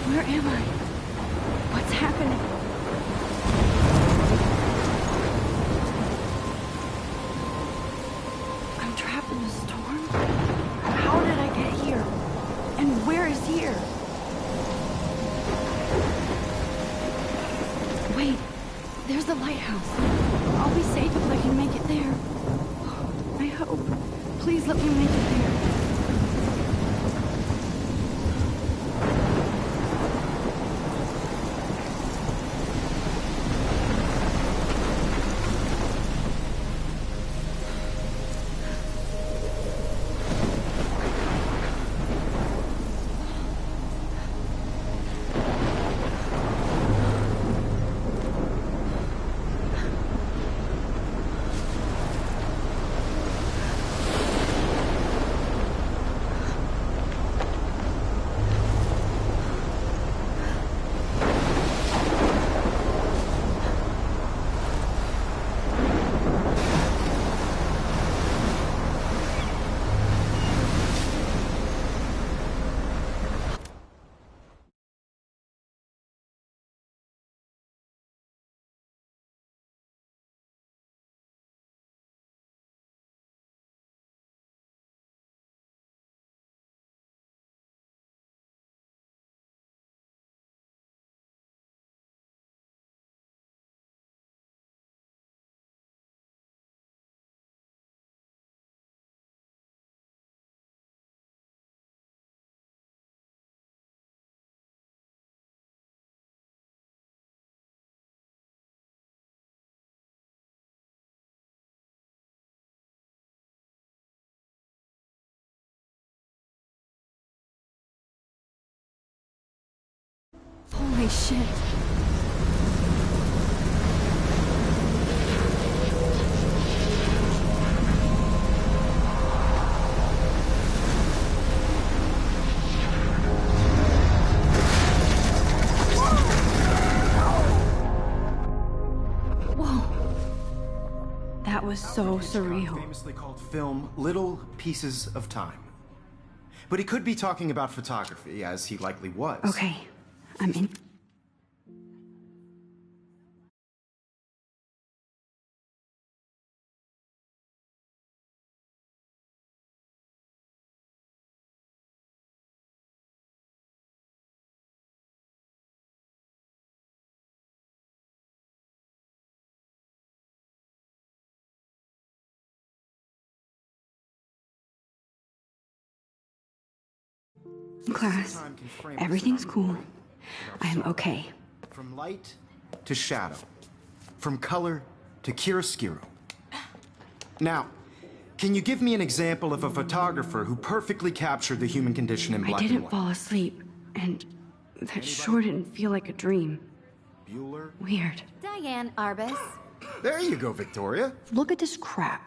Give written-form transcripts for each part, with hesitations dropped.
Where am I? What's happening? I'm trapped in a storm? How did I get here? And where is here? Wait, there's the lighthouse. I'll be safe if I can make it there. I hope. Please let me make it there. Holy shit. Whoa. That was so surreal. Famously called film Little Pieces of Time. But he could be talking about photography, as he likely was. Okay, I'm in. Class, everything's cool. I am okay. From light to shadow. From color to chiaroscuro. Now, can you give me an example of a photographer who perfectly captured the human condition in black and I didn't white? fall asleep, and that sure didn't feel like a dream. Bueller? Weird. Diane Arbus. There you go, Victoria. Look at this crap.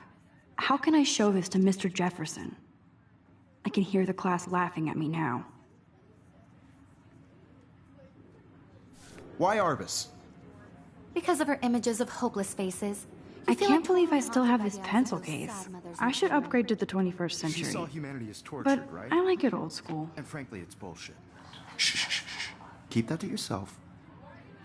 How can I show this to Mr. Jefferson? I can hear the class laughing at me now. Why Arbus? Because of her images of hopeless faces. I can't believe I still have this pencil case. I should upgrade to the 21st She saw century. humanity as tortured, But right? I like it old school. And frankly, it's bullshit. Shh, shh, shh, shh. Keep that to yourself.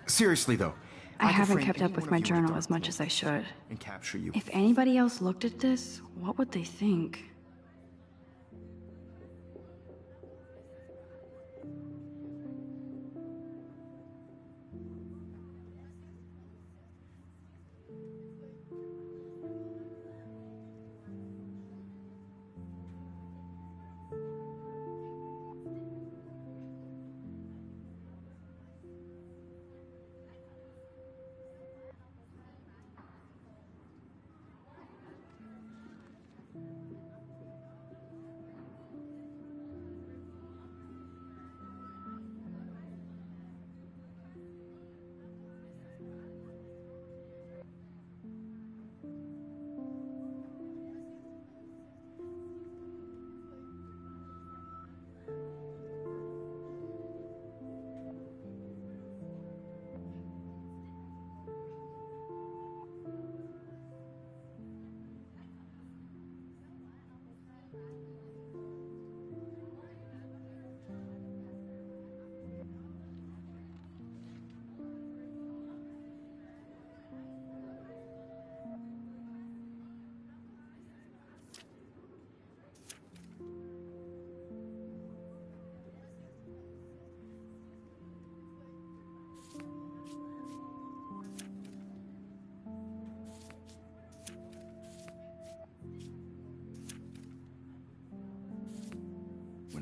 Seriously, though. I could haven't frame kept any up with one my of you journal dark as much as I should. and capture you. If anybody else looked at this, what would they think?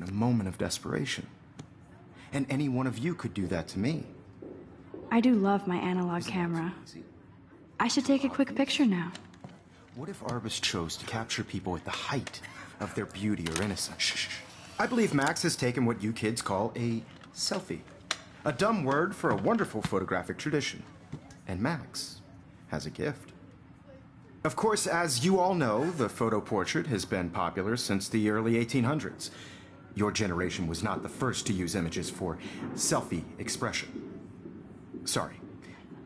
in a moment of desperation. And any one of you could do that to me. I do love my analog camera. I should take a quick picture now. What if Arbus chose to capture people at the height of their beauty or innocence? Shh. I believe Max has taken what you kids call a selfie. A dumb word for a wonderful photographic tradition. And Max has a gift. Of course, as you all know, the photo portrait has been popular since the early 1800s. Your generation was not the first to use images for selfie expression. Sorry,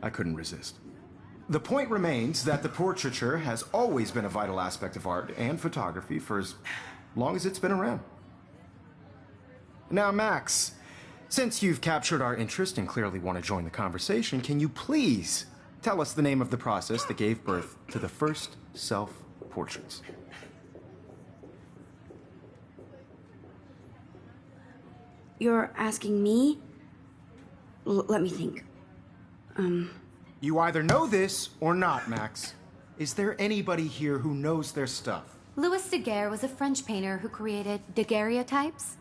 I couldn't resist. The point remains that the portraiture has always been a vital aspect of art and photography for as long as it's been around. Now, Max, since you've captured our interest and clearly want to join the conversation, can you please tell us the name of the process that gave birth to the first self-portraits? You're asking me? Let me think. You either know this or not, Max. Is there anybody here who knows their stuff? Louis Daguerre was a French painter who created daguerreotypes,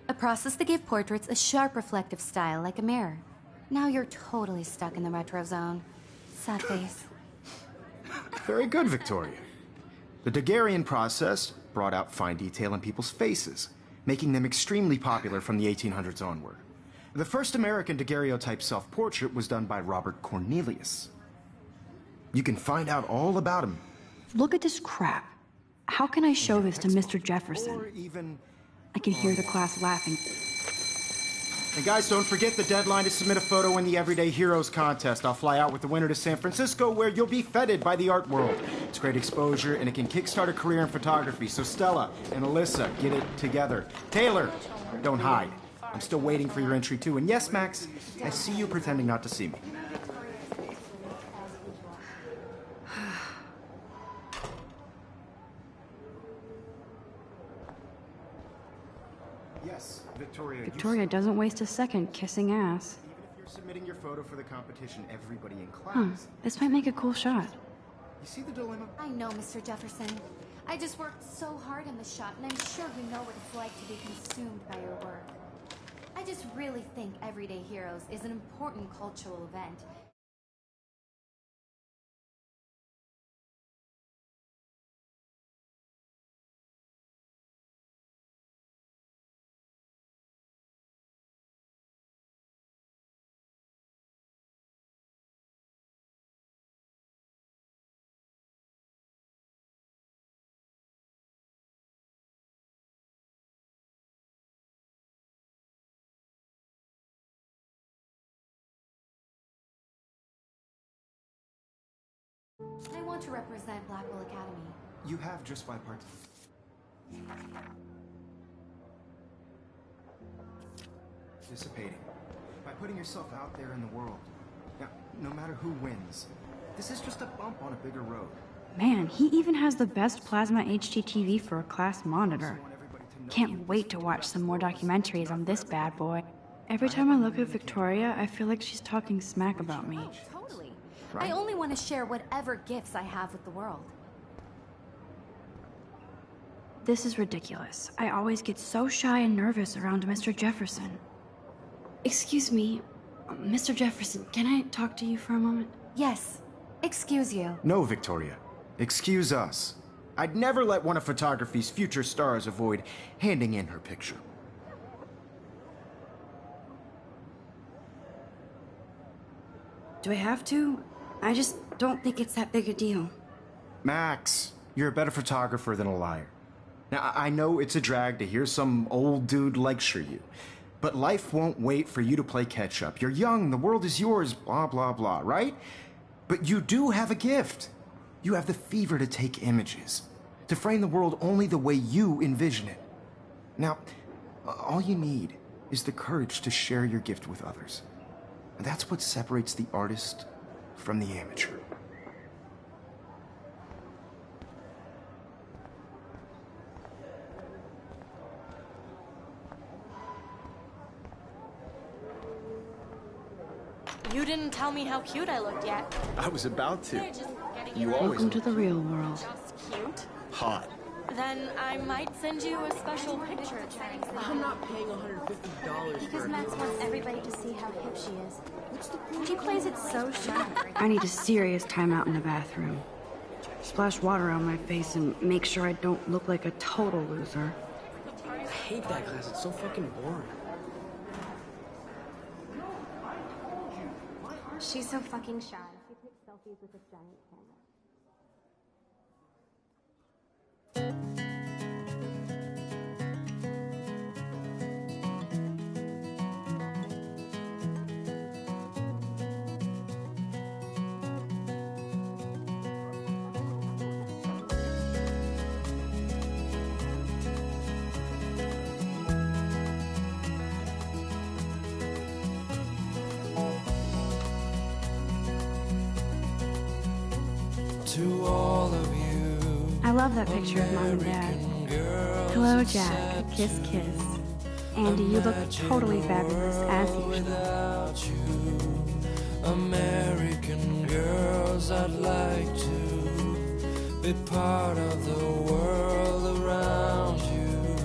a process that gave portraits a sharp reflective style like a mirror. Now you're totally stuck in the retro zone. Sad face. Very good, Victoria. The Daguerrean process brought out fine detail in people's faces, making them extremely popular from the 1800s onward. The first American daguerreotype self-portrait was done by Robert Cornelius. You can find out all about him. Look at this crap. How can I show this to Mr. Or Jefferson? even... I can hear the class laughing. And guys, don't forget the deadline to submit a photo in the Everyday Heroes contest. I'll fly out with the winner to San Francisco, where you'll be feted by the art world. It's great exposure, and it can kickstart a career in photography. So Stella and Alyssa, get it together. Taylor, don't hide. I'm still waiting for your entry, too. And yes, Max, I see you pretending not to see me. Yes, Victoria. Victoria doesn't waste a second kissing ass. Even if you're submitting your photo for the competition, everybody in class... This might make a cool shot. You see the dilemma? I know, Mr. Jefferson. I just worked so hard on the shot, and I'm sure you know what it's like to be consumed by your work. I just really think Everyday Heroes is an important cultural event. I want to represent Blackwell Academy. You have just by part... Dissipating. By putting yourself out there in the world. Now, no matter who wins, this is just a bump on a bigger road. Man, he even has the best plasma HDTV for a class monitor. Can't wait to watch some more documentaries on this bad boy. Every time I look at Victoria, I feel like she's talking smack about me. Totally. I only want to share whatever gifts I have with the world. This is ridiculous. I always get so shy and nervous around Mr. Jefferson. Excuse me, Mr. Jefferson, can I talk to you for a moment? Yes. Excuse you. No, Victoria. Excuse us. I'd never let one of photography's future stars avoid handing in her picture. Do I have to? I just don't think it's that big a deal. Max, you're a better photographer than a liar. Now, I know it's a drag to hear some old dude lecture you, but life won't wait for you to play catch-up. You're young, the world is yours, blah, blah, blah, right? But you do have a gift. You have the fever to take images, to frame the world only the way you envision it. Now, all you need is the courage to share your gift with others. And that's what separates the artist from the amateur. You didn't tell me how cute I looked yet. I was about to. They're just getting You around. always Welcome to the real world. Just cute. hot. Then I might send you a special picture. I'm not paying $150 Because for Max wants everybody to see how hip she is. What's the point? She plays it so shy. I need a serious timeout in the bathroom. Splash water on my face and make sure I don't look like a total loser. I hate that class. It's so fucking boring. She's so fucking shy. She takes selfies with a giant camera. To all of you, I love that picture of Mom and Dad. Hello, Jack. Kiss, kiss. Andy, you look totally fabulous, as usual. without you, American girls, I'd like to be part of the world around you.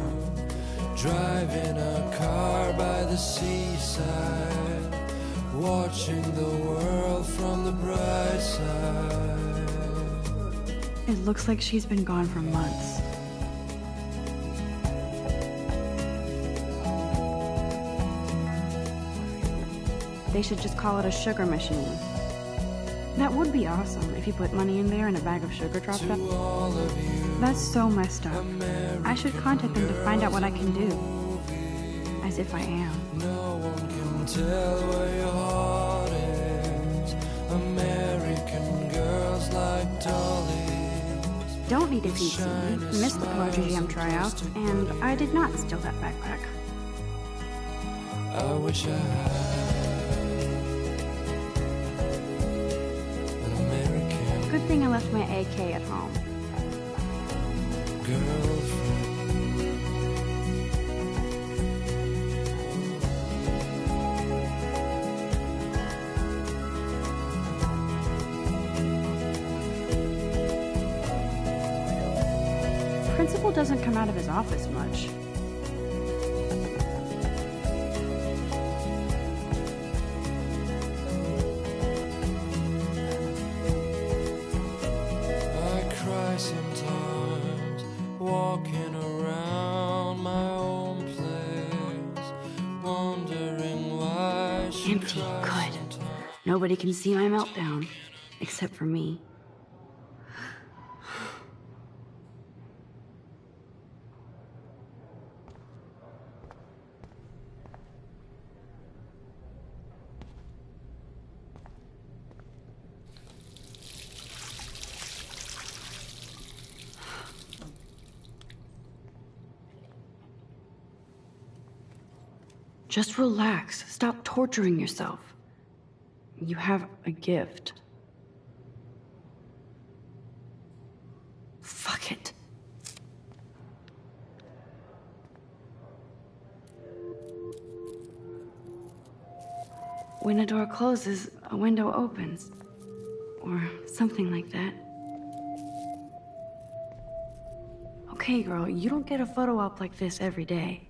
Driving a car by the seaside, watching the world from the bright side. It looks like she's been gone for months. They should just call it a sugar machine. That would be awesome if you put money in there and a bag of sugar dropped out. That's so messed up. I should contact them to find out what I can do. As if I am. No one can tell where your heart is. American girls like dollies. Don't need a PC. Missed the Poetry Jam tryout, and I did not steal that backpack. I wish I had an American Good thing I left my AK at home. girlfriend. Principal doesn't come out of his office much. I cry sometimes, walking around my own place, wondering why she Empty. cries Good. sometimes. Nobody can see my meltdown. Except for me. Just relax. Stop torturing yourself. You have a gift. Fuck it. When a door closes, a window opens. Or something like that. Okay, girl, you don't get a photo op like this every day.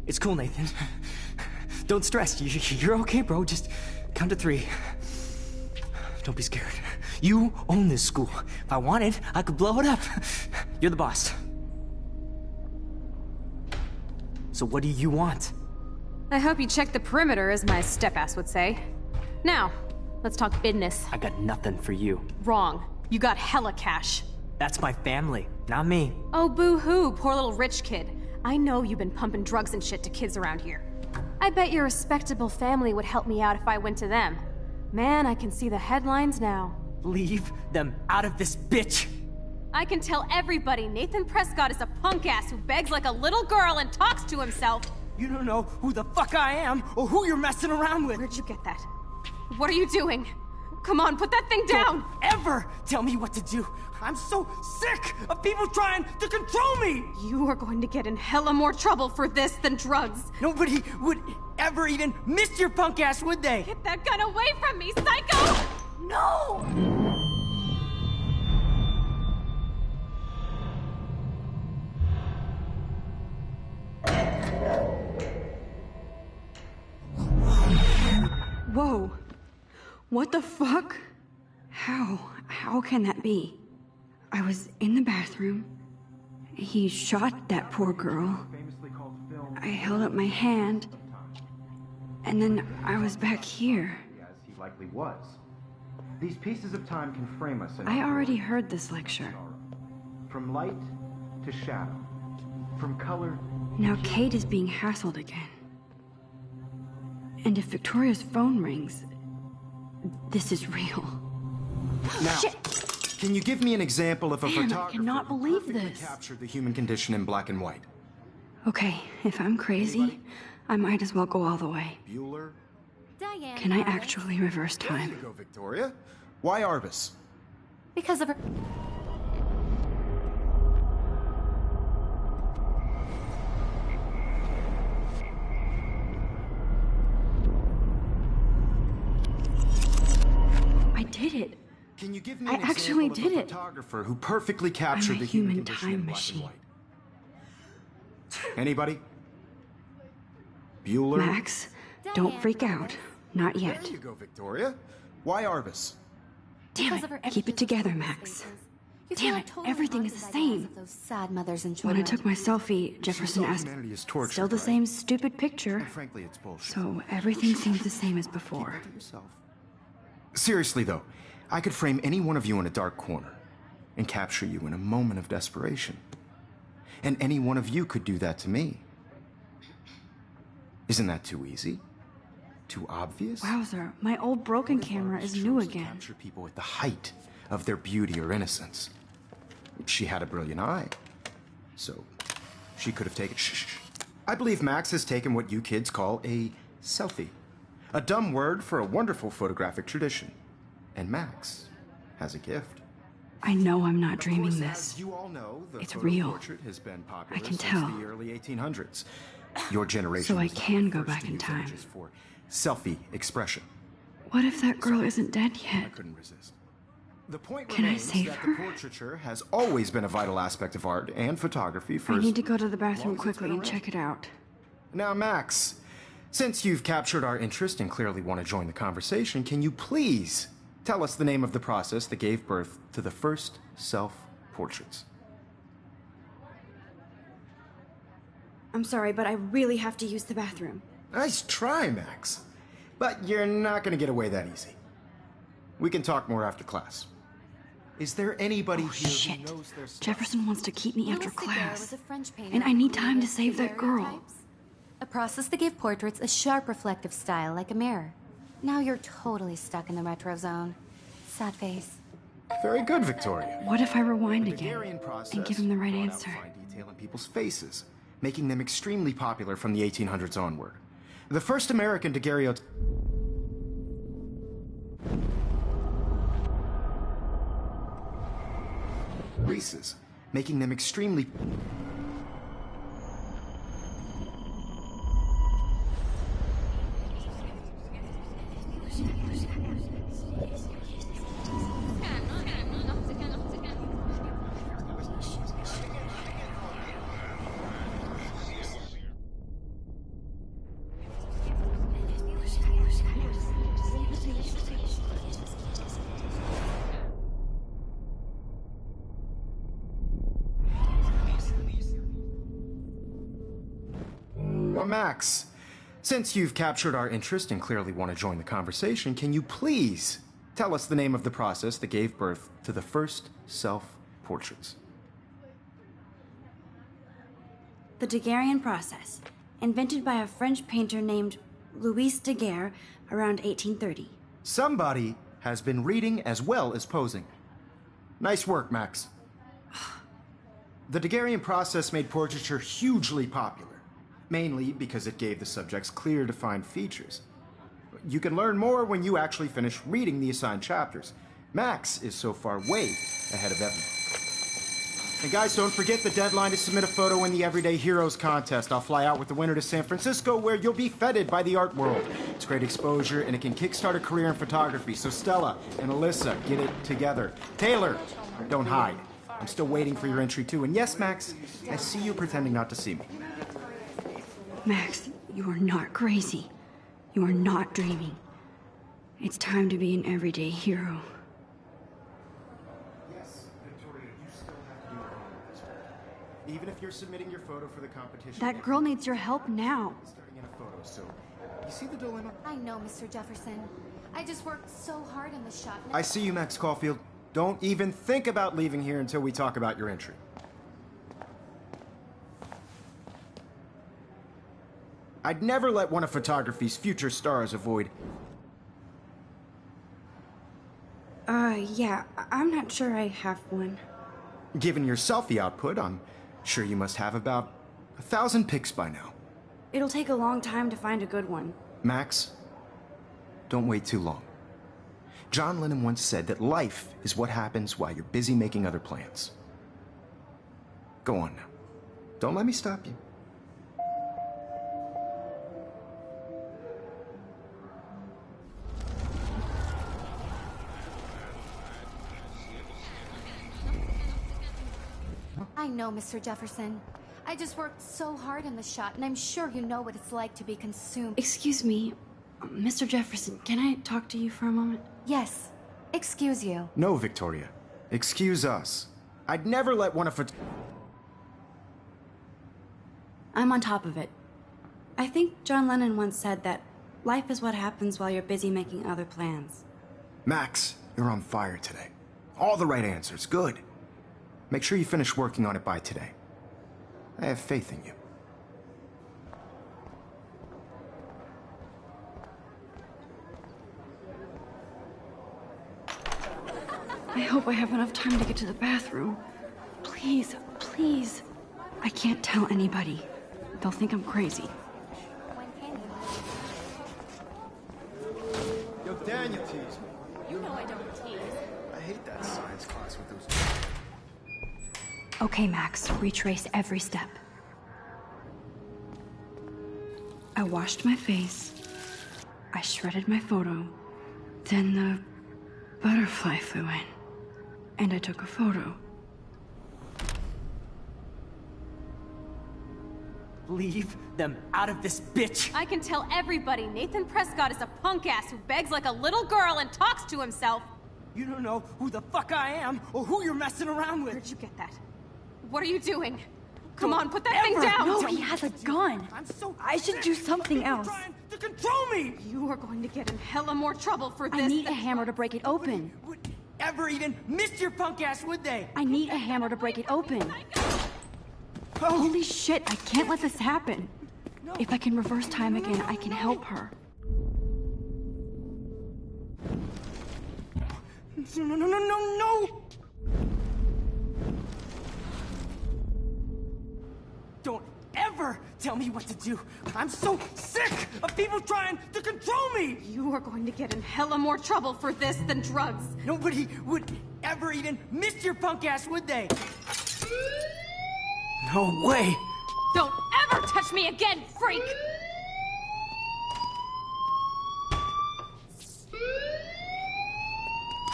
It's cool, Nathan. Don't stress. You're okay, bro. Just count to 3. Don't be scared. You own this school. If I wanted, I could blow it up. You're the boss. So what do you want? I hope you checked the perimeter, as my step-ass would say. Now, let's talk business. I got nothing for you. Wrong. You got hella cash. That's my family, not me. Oh, boo-hoo, poor little rich kid. I know you've been pumping drugs and shit to kids around here. I bet your respectable family would help me out if I went to them. Man, I can see the headlines now. Leave them out of this, bitch! I can tell everybody Nathan Prescott is a punk ass who begs like a little girl and talks to himself. You don't know who the fuck I am or who you're messing around with. Where'd you get that? What are you doing? Come on, put that thing down! Don't ever tell me what to do. I'm so sick of people trying to control me! You are going to get in hella more trouble for this than drugs. Nobody would ever even miss your punk ass, would they? Get that gun away from me, psycho! No! Whoa. What the fuck? How can that be? I was in the bathroom. He shot that poor girl. I held up my hand. And then I was back here. As he likely was. These pieces of time can frame us in I already heard this lecture. From light to shadow. From color. Now Kate is being hassled again. And if Victoria's phone rings, this is real. Now, Shit. Can you give me an example of a Damn, I photographer cannot who believe perfectly this. captured the human condition in black and white? Okay, if I'm crazy, I might as well go all the way. Bueller? Diane. Can I Arbus. actually reverse There you time? go, Victoria. Why Arbus? Because of her. I did it. Can you give me I an actually example did of a it. photographer who perfectly captured I'm a the human human condition time in black machine. and white? Anybody? Bueller? Max, don't freak out. Not yet. There you go, Victoria. Why Arbus? Damn Because of her it. Keep it together, educational Max. spaces. You Damn feel it, totally everything is the haunted by the eyes same. of those sad mothers and When children. I took my selfie, Jefferson asked, Humanity is tortured, still the right? same stupid picture. And frankly, it's bullshit. So everything seems the same as before. Keep it to yourself. Seriously, though, I could frame any one of you in a dark corner and capture you in a moment of desperation. And any one of you could do that to me. Isn't that too easy? Too obvious? Wowzer, my old broken camera is new Chose to again. Capture people at the height of their beauty or innocence. She had a brilliant eye, so she could have taken. Shh. I believe Max has taken what you kids call a selfie, a dumb word for a wonderful photographic tradition. And Max has a gift. I know I'm not Of dreaming course, this. as you all know, the It's photo real. portrait has been popular I can since tell. the early 1800s. Your generation. So I was the can go first back to in use time. images for selfie expression. What if that girl isn't dead I yet? couldn't resist. The point Can I remains save that her? the portraiture has always been a vital aspect of art and photography for I as need to go to the bathroom long as it's quickly been and around. check it out. Now, Max, since you've captured our interest and clearly want to join the conversation, can you please tell us the name of the process that gave birth to the first self-portraits? I'm sorry, but I really have to use the bathroom. Nice try, Max. But you're not going to get away that easy. We can talk more after class. Is there anybody Oh, here shit. who knows their stuff? Jefferson wants to keep me after Louis Daguerre class. was a French painter And I who need time to created save that girl. daguerreotypes, a process that gave portraits a sharp reflective style like a mirror. Now you're totally stuck in the retro zone. Sad face. Very good, Victoria. What if I rewind The again Daguerrean process and give him the right brought out answer? fine detail in people's faces, making them extremely popular from the 1800s onward. The first American daguerreotype. Races, making them extremely. Well, Max, since you've captured our interest and clearly want to join the conversation, can you please tell us the name of the process that gave birth to the first self-portraits? The Daguerrean process, invented by a French painter named Louis Daguerre around 1830. Somebody has been reading as well as posing. Nice work, Max. The Daguerrean process made portraiture hugely popular, mainly because it gave the subjects clear, defined features. You can learn more when you actually finish reading the assigned chapters. Max is so far way ahead of everyone. And guys, don't forget the deadline to submit a photo in the Everyday Heroes contest. I'll fly out with the winner to San Francisco, where you'll be feted by the art world. It's great exposure, and it can kickstart a career in photography. So Stella and Alyssa, get it together. Taylor, don't hide. I'm still waiting for your entry, too. And yes, Max, I see you pretending not to see me. Max, you are not crazy. You are not dreaming. It's time to be an everyday hero. Yes, Victoria, you still have to do it. Even if you're submitting your photo for the competition. That girl needs your help now. Starting in a photo, so you see the dilemma? I know, Mr. Jefferson. I just worked so hard on the shot. I see you, Max Caulfield. Don't even think about leaving here until we talk about your entry. I'd never let one of photography's future stars avoid... Yeah, I'm not sure I have one. Given your selfie output, I'm sure you must have about 1,000 pics by now. It'll take a long time to find a good one. Max, don't wait too long. John Lennon once said that life is what happens while you're busy making other plans. Go on now. Don't let me stop you. I know, Mr. Jefferson. I just worked so hard on the shot, and I'm sure you know what it's like to be consumed. Excuse me, Mr. Jefferson, can I talk to you for a moment? Yes. Excuse you. No, Victoria. Excuse us. I'd never let one of I'm on top of it. I think John Lennon once said that life is what happens while you're busy making other plans. Max, you're on fire today. All the right answers. Good. Make sure you finish working on it by today. I have faith in you. I hope I have enough time to get to the bathroom. Please, please. I can't tell anybody. They'll think I'm crazy. Yo, Daniel teased me. You know I don't tease. I hate that science class with those... Okay, Max, retrace every step. I washed my face. I shredded my photo. Then the butterfly flew in. And I took a photo. Leave them out of this bitch! I can tell everybody Nathan Prescott is a punk ass who begs like a little girl and talks to himself. You don't know who the fuck I am or who you're messing around with. Where'd you get that? What are you doing? Come on, put that thing down! No, he has a gun. I'm so I should do something else. trying to control me! You are going to get in hella more trouble for this. I need a hammer to break it open. Would ever even miss your punk ass, would they? I need a hammer to break it open. Holy shit, I can't let this happen. If I can reverse time again, I can help her. No! Don't ever tell me what to do. I'm so sick of people trying to control me. You are going to get in hella more trouble for this than drugs. Nobody would ever even miss your punk ass, would they? No way. Don't ever touch me again, freak!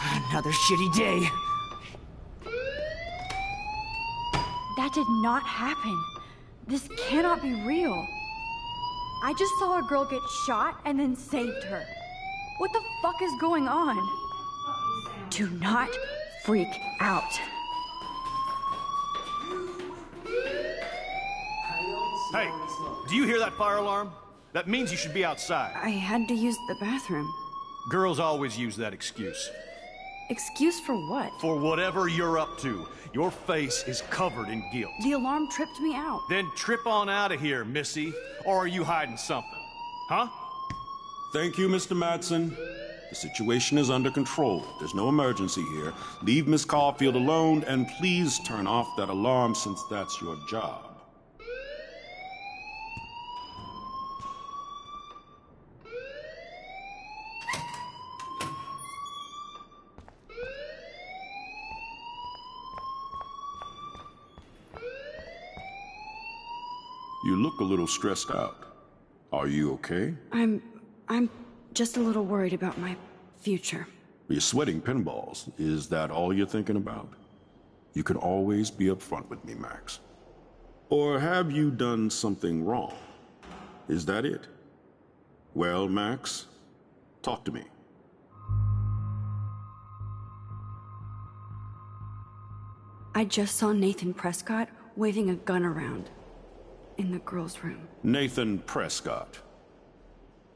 Another shitty day. That did not happen. This cannot be real. I just saw a girl get shot and then saved her. What the fuck is going on? Do not freak out. Hey, do you hear that fire alarm? That means you should be outside. I had to use the bathroom. Girls always use that excuse. Excuse for what? For whatever you're up to. Your face is covered in guilt. The alarm tripped me out. Then trip on out of here, Missy. Or are you hiding something? Huh? Thank you, Mr. Madsen. The situation is under control. There's no emergency here. Leave Miss Caulfield alone, and please turn off that alarm since that's your job. You look a little stressed out. Are you okay? I'm just a little worried about my future. You're sweating pinballs. Is that all you're thinking about? You can always be upfront with me, Max. Or have you done something wrong? Is that it? Well, Max, talk to me. I just saw Nathan Prescott waving a gun around in the girls' room. Nathan Prescott.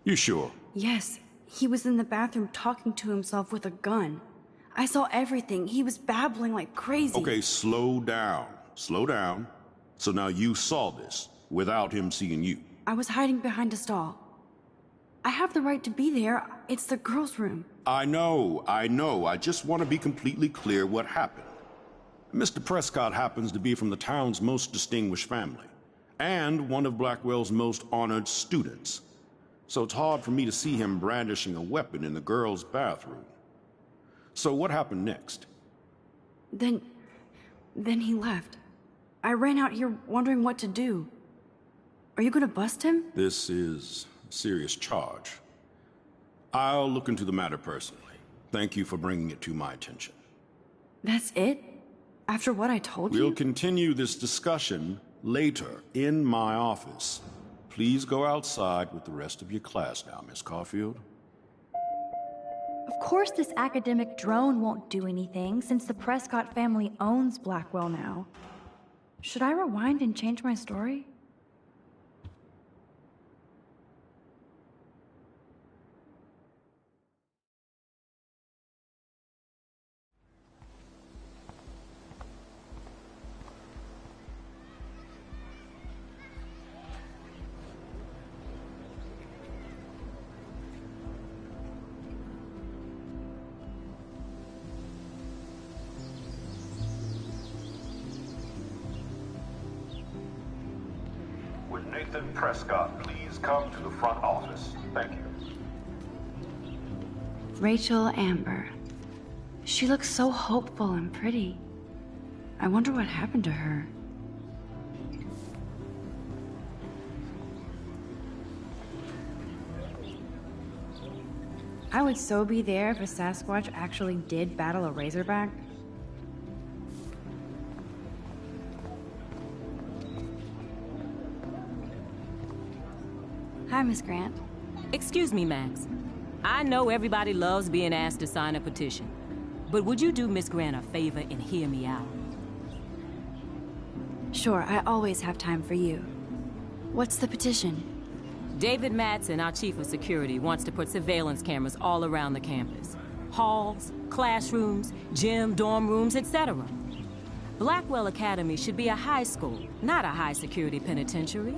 You sure? Yes, he was in the bathroom talking to himself with a gun. I saw everything. He was babbling like crazy. Okay, slow down. Slow down. So now you saw this without him seeing you. I was hiding behind a stall. I have the right to be there. It's the girls' room. I know. I just want to be completely clear what happened. Mr. Prescott happens to be from the town's most distinguished family, and one of Blackwell's most honored students. So it's hard for me to see him brandishing a weapon in the girls' bathroom. So what happened next? Then he left. I ran out here wondering what to do. Are you gonna bust him? This is a serious charge. I'll look into the matter personally. Thank you for bringing it to my attention. That's it? After what I told you? We'll continue this discussion later in my office. Please go outside with the rest of your class now, Miss Caulfield. Of course this academic drone won't do anything since the Prescott family owns Blackwell now. Should I rewind and change my story? Would Nathan Prescott please come to the front office? Thank you. Rachel Amber. She looks so hopeful and pretty. I wonder what happened to her. I would so be there if a Sasquatch actually did battle a Razorback. Hi, Miss Grant. Excuse me, Max. I know everybody loves being asked to sign a petition, but would you do Miss Grant a favor and hear me out? Sure, I always have time for you. What's the petition? David Madsen, our chief of security, wants to put surveillance cameras all around the campus. Halls, classrooms, gym, dorm rooms, etc. Blackwell Academy should be a high school, not a high-security penitentiary.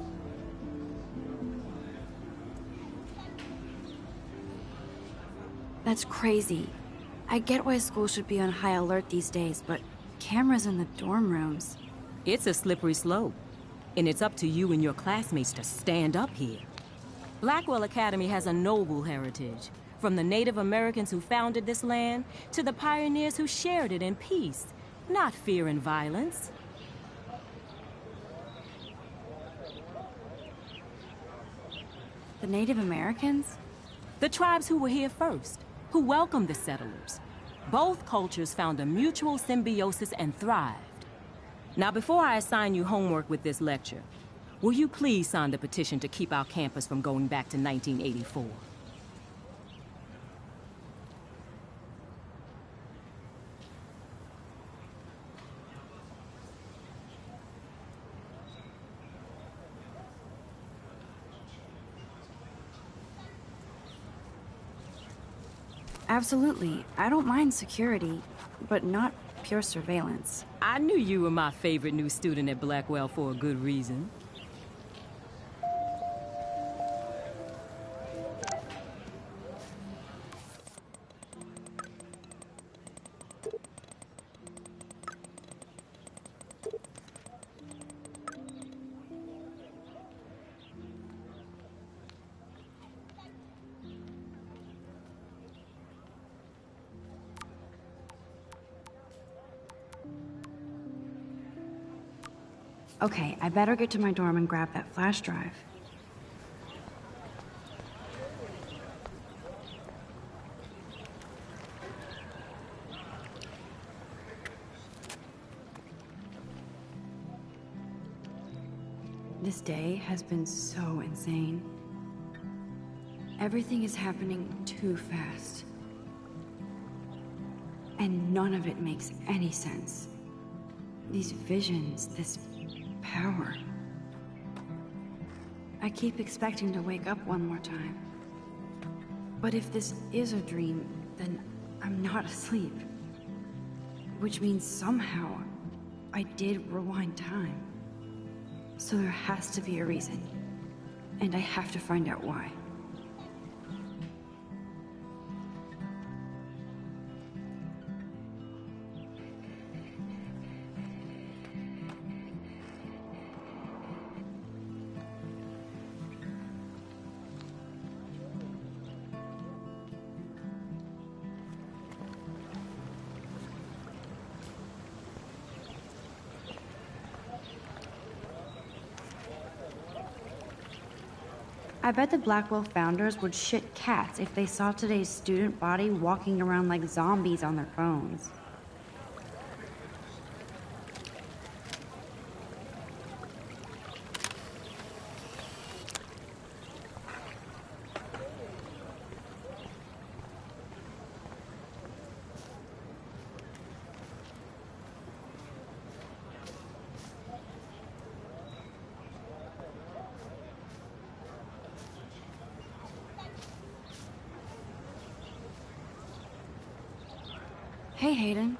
That's crazy. I get why schools should be on high alert these days, but cameras in the dorm rooms... It's a slippery slope, and it's up to you and your classmates to stand up here. Blackwell Academy has a noble heritage, from the Native Americans who founded this land to the pioneers who shared it in peace, not fear and violence. The Native Americans? The tribes who were here first, who welcomed the settlers. Both cultures found a mutual symbiosis and thrived. Now, before I assign you homework with this lecture, will you please sign the petition to keep our campus from going back to 1984? Absolutely. I don't mind security, but not pure surveillance. I knew you were my favorite new student at Blackwell for a good reason. Okay, I better get to my dorm and grab that flash drive. This day has been so insane. Everything is happening too fast. And none of it makes any sense. These visions, this power. I keep expecting to wake up one more time. But if this is a dream, then I'm not asleep. Which means somehow I did rewind time. So there has to be a reason. And I have to find out why. I bet the Blackwell founders would shit cats if they saw today's student body walking around like zombies on their phones. Hey, Hayden.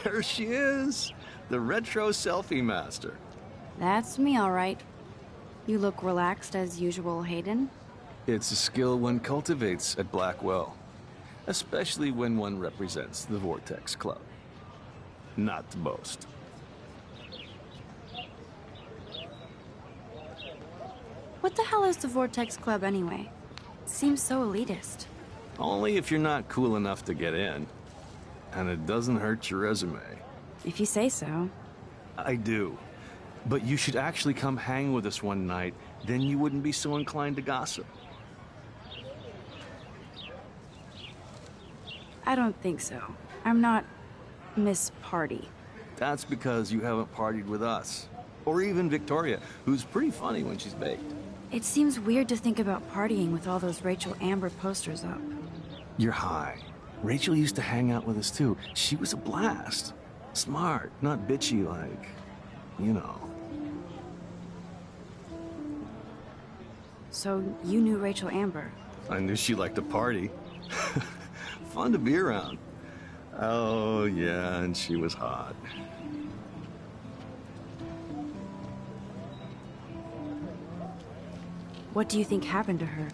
There she is, the retro selfie master. That's me, all right. You look relaxed as usual, Hayden. It's a skill one cultivates at Blackwell, especially when one represents the Vortex Club. Not to boast. What the hell is the Vortex Club anyway? Seems so elitist. Only if you're not cool enough to get in. And it doesn't hurt your resume. If you say so. I do. But you should actually come hang with us one night, then you wouldn't be so inclined to gossip. I don't think so. I'm not Miss Party. That's because you haven't partied with us. Or even Victoria, who's pretty funny when she's baked. It seems weird to think about partying with all those Rachel Amber posters up. You're high. Rachel used to hang out with us too. She was a blast. Smart, not bitchy like, you know. So you knew Rachel Amber? I knew she liked to party. Fun to be around. Oh yeah, and she was hot. What do you think happened to her?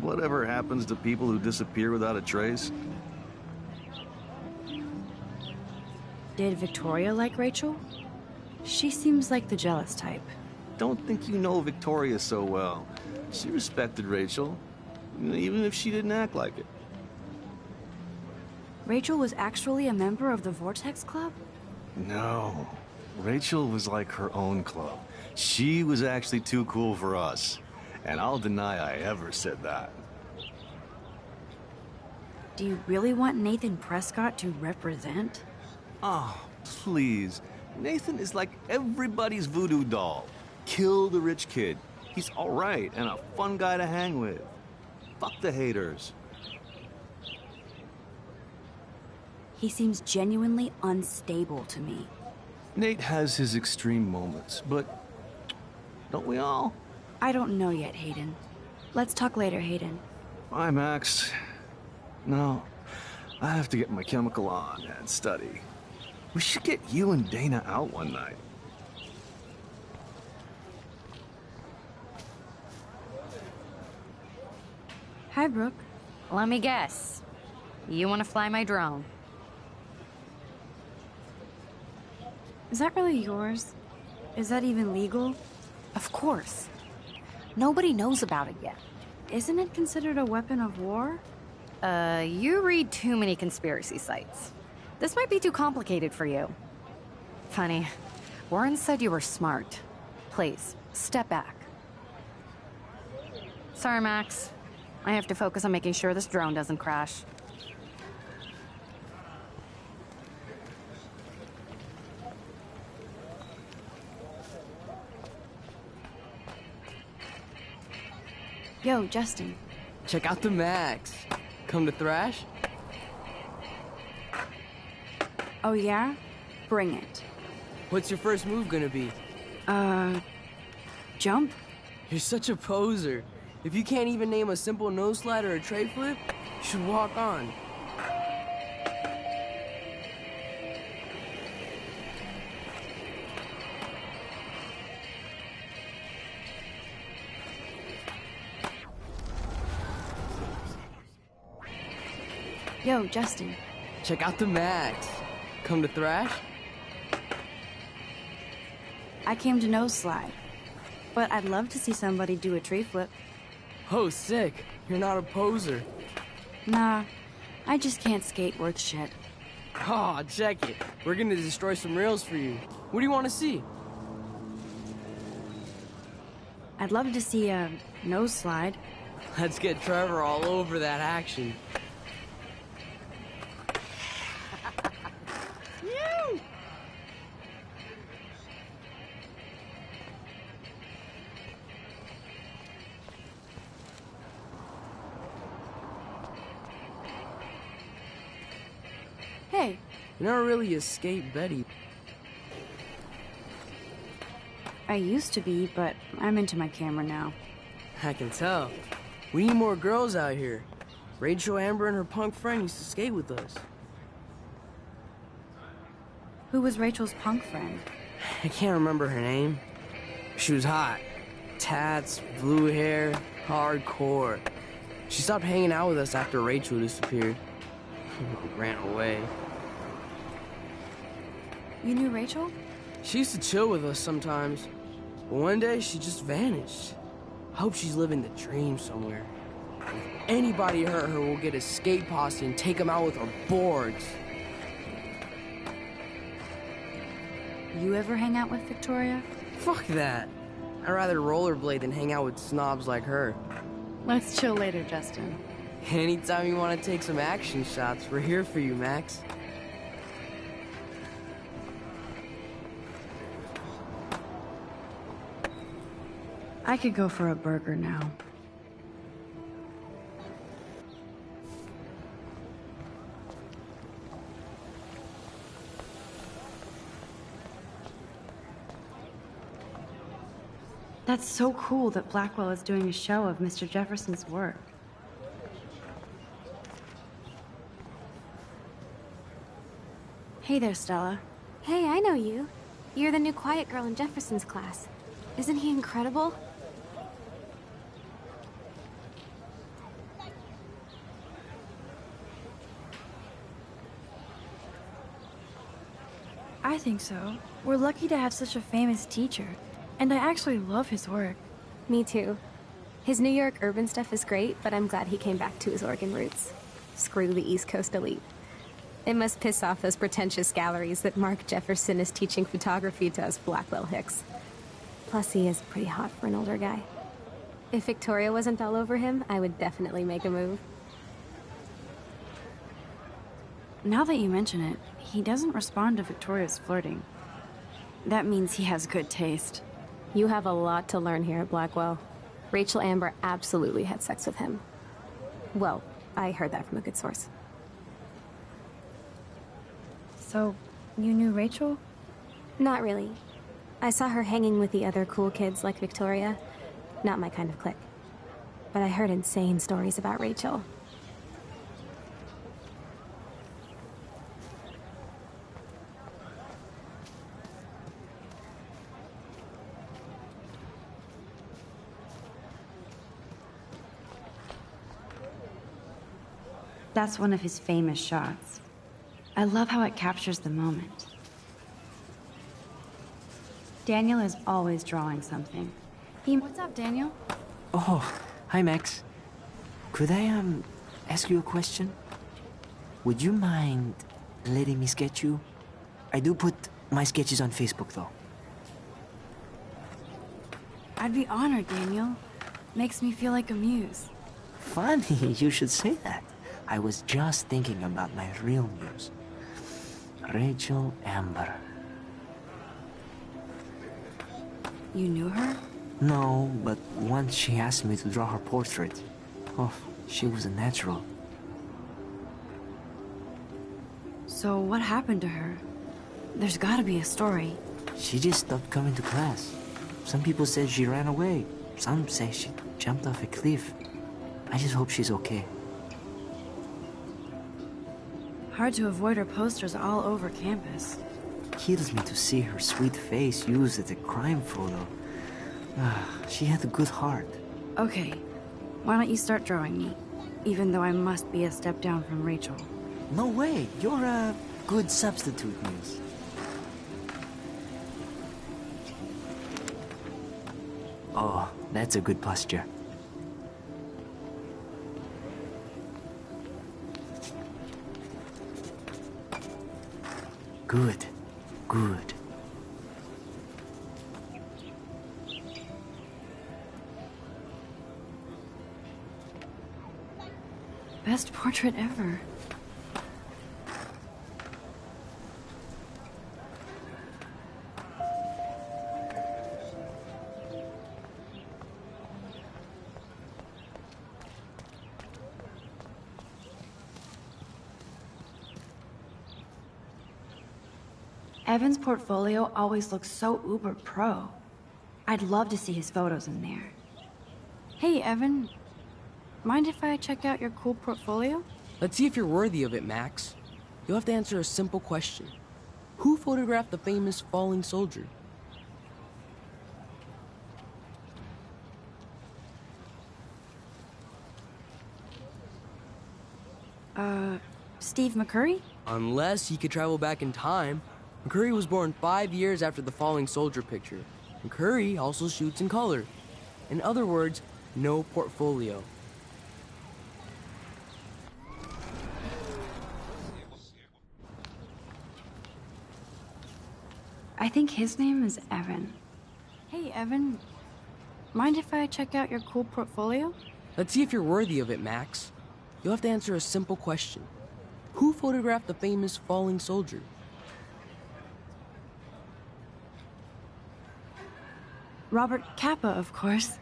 Whatever happens to people who disappear without a trace. Did Victoria like Rachel? She seems like the jealous type. Don't think you know Victoria so well. She respected Rachel, even if she didn't act like it. Rachel was actually a member of the Vortex Club? No. Rachel was like her own club. She was actually too cool for us. And I'll deny I ever said that. Do you really want Nathan Prescott to represent? Oh, please. Nathan is like everybody's voodoo doll. Kill the rich kid. He's all right and a fun guy to hang with. Fuck the haters. He seems genuinely unstable to me. Nate has his extreme moments, but don't we all? I don't know yet, Hayden. Let's talk later, Hayden. Bye, Max. No, I have to get my chemical on and study. We should get you and Dana out one night. Hi, Brooke. Let me guess. You want to fly my drone? Is that really yours? Is that even legal? Of course. Nobody knows about it yet. Isn't it considered a weapon of war? You read too many conspiracy sites. This might be too complicated for you. Funny. Warren said you were smart. Please, step back. Sorry, Max. I have to focus on making sure this drone doesn't crash. Yo, Justin. Check out the Max. Come to thrash? Oh yeah? Bring it. What's your first move gonna be? Jump? You're such a poser. If you can't even name a simple nose slide or a tray flip, you should walk on. Yo, Justin. Check out the Max. Come to thrash? I came to nose slide. But I'd love to see somebody do a tree flip. Oh, sick. You're not a poser. Nah, I just can't skate worth shit. Aw, check it. We're gonna destroy some rails for you. What do you want to see? I'd love to see a nose slide. Let's get Trevor all over that action. Hey. You're not really a skate Betty. I used to be, but I'm into my camera now. I can tell. We need more girls out here. Rachel Amber and her punk friend used to skate with us. Who was Rachel's punk friend? I can't remember her name. She was hot. Tats, blue hair, hardcore. She stopped hanging out with us after Rachel disappeared. Ran away. You knew Rachel? She used to chill with us sometimes. But one day, she just vanished. I hope she's living the dream somewhere. If anybody hurt her, we'll get a skate posse and take them out with our boards. You ever hang out with Victoria? Fuck that. I'd rather rollerblade than hang out with snobs like her. Let's chill later, Justin. Anytime you want to take some action shots, we're here for you, Max. I could go for a burger now. That's so cool that Blackwell is doing a show of Mr. Jefferson's work. Hey there, Stella. Hey, I know you. You're the new quiet girl in Jefferson's class. Isn't he incredible? I think so. We're lucky to have such a famous teacher. And I actually love his work. Me too. His New York urban stuff is great, but I'm glad he came back to his Oregon roots. Screw the East Coast elite. It must piss off those pretentious galleries that Mark Jefferson is teaching photography to us Blackwell Hicks. Plus, he is pretty hot for an older guy. If Victoria wasn't all over him, I would definitely make a move. Now that you mention it, he doesn't respond to Victoria's flirting. That means he has good taste. You have a lot to learn here at Blackwell. Rachel Amber absolutely had sex with him. Well, I heard that from a good source. So, you knew Rachel? Not really. I saw her hanging with the other cool kids like Victoria. Not my kind of clique. But I heard insane stories about Rachel. That's one of his famous shots. I love how it captures the moment. Daniel is always drawing something. What's up, Daniel? Oh, hi, Max. Could I, ask you a question? Would you mind letting me sketch you? I do put My sketch is on Facebook, though. I'd be honored, Daniel. Makes me feel like a muse. Funny you should say that. I was just thinking about my real muse. Rachel Amber. You knew her? No, but once she asked me to draw her portrait. Oh, she was a natural. So what happened to her? There's gotta be a story. She just stopped coming to class. Some people said she ran away. Some say she jumped off a cliff. I just hope she's okay. Hard to avoid her posters all over campus. Kills me to see her sweet face used as a crime photo. She had a good heart. Okay, why don't you start drawing me? Even though I must be a step down from Rachel. No way, you're a good substitute, Muse. Oh, that's a good posture. Good, good. Best portrait ever. Evan's portfolio always looks so uber pro. I'd love to see his photos in there. Hey, Evan. Mind if I check out your cool portfolio? Let's see if you're worthy of it, Max. You'll have to answer a simple question. Who photographed the famous falling soldier? Steve McCurry? Unless he could travel back in time. McCurry was born 5 years after the falling soldier picture. McCurry also shoots in color. In other words, no portfolio. I think his name is Evan. Hey, Evan. Mind if I check out your cool portfolio? Let's see if you're worthy of it, Max. You'll have to answer a simple question. Who photographed the famous falling soldier? Robert Capa, of course.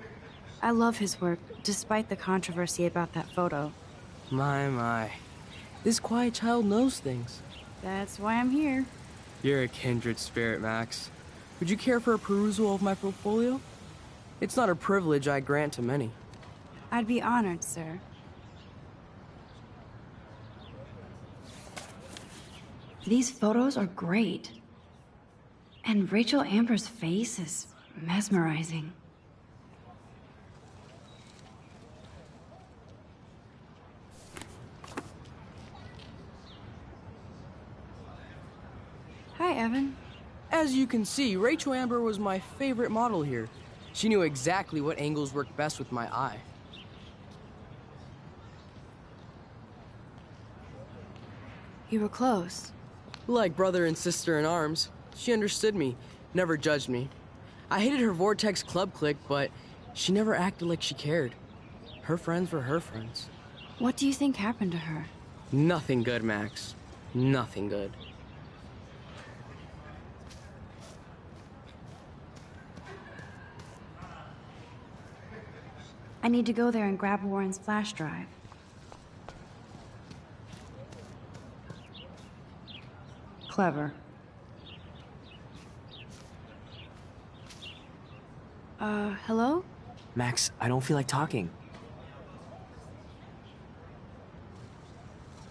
I love his work, despite the controversy about that photo. My. This quiet child knows things. That's why I'm here. You're a kindred spirit, Max. Would you care for a perusal of my portfolio? It's not a privilege I grant to many. I'd be honored, sir. These photos are great. And Rachel Amber's face is mesmerizing. Hi, Evan. As you can see, Rachel Amber was my favorite model here. She knew exactly what angles worked best with my eye. You were close. Like brother and sister in arms. She understood me, never judged me. I hated her Vortex Club clique, but she never acted like she cared. Her friends were her friends. What do you think happened to her? Nothing good, Max. Nothing good. I need to go there and grab Warren's flash drive. Clever. Hello? Max, I don't feel like talking.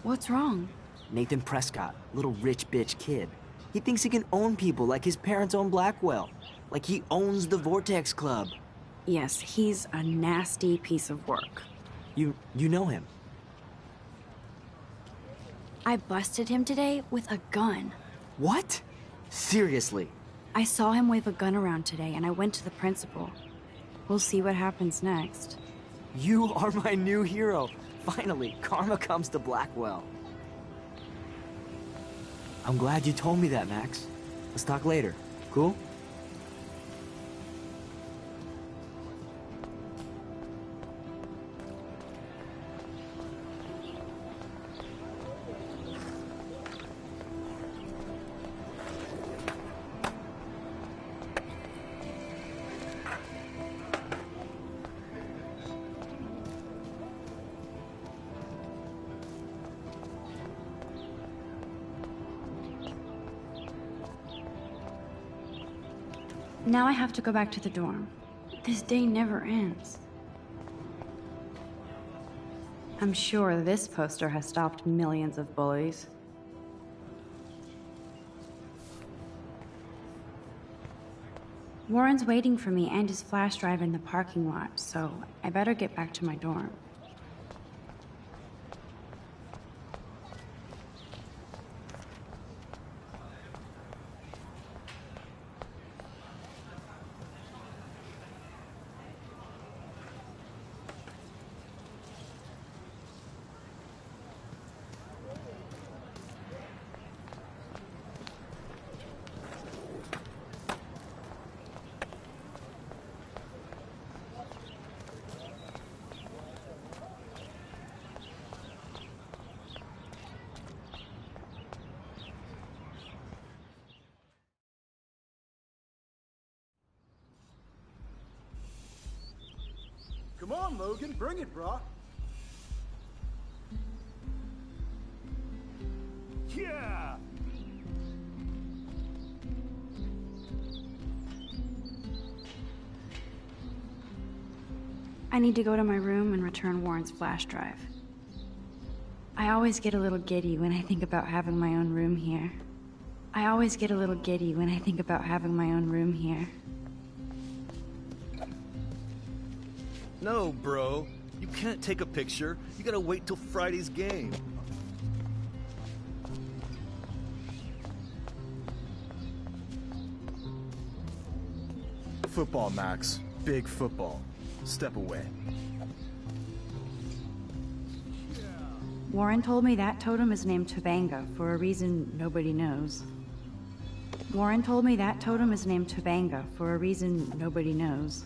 What's wrong? Nathan Prescott, little rich bitch kid. He thinks he can own people like his parents own Blackwell. Like he owns the Vortex Club. Yes, he's a nasty piece of work. You know him? I busted him today with a gun. What? Seriously? I saw him wave a gun around today, and I went to the principal. We'll see what happens next. You are my new hero. Finally, karma comes to Blackwell. I'm glad you told me that, Max. Let's talk later. Cool? Now I have to go back to the dorm. This day never ends. I'm sure this poster has stopped millions of bullies. Warren's waiting for me and his flash drive in the parking lot, so I better get back to my dorm. Come on, Logan, bring it, brah. Yeah! I need to go to my room and return Warren's flash drive. I always get a little giddy when I think about having my own room here. I always get a little giddy when I think about having my own room here. No, bro. You can't take a picture. You gotta wait till Friday's game. Football, Max. Big football. Step away. Warren told me that totem is named Tobanga for a reason nobody knows. Warren told me that totem is named Tobanga for a reason nobody knows.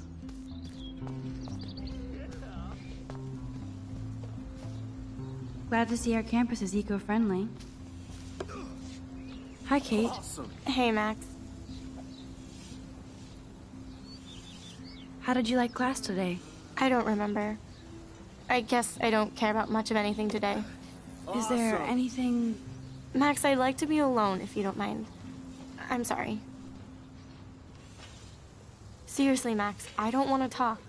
Glad to see our campus is eco-friendly. Hi, Kate. Awesome. Hey, Max. How did you like class today? I don't remember. I guess I don't care about much of anything today. Is there anything... Max, I'd like to be alone, if you don't mind. I'm sorry. Seriously, Max, I don't want to talk.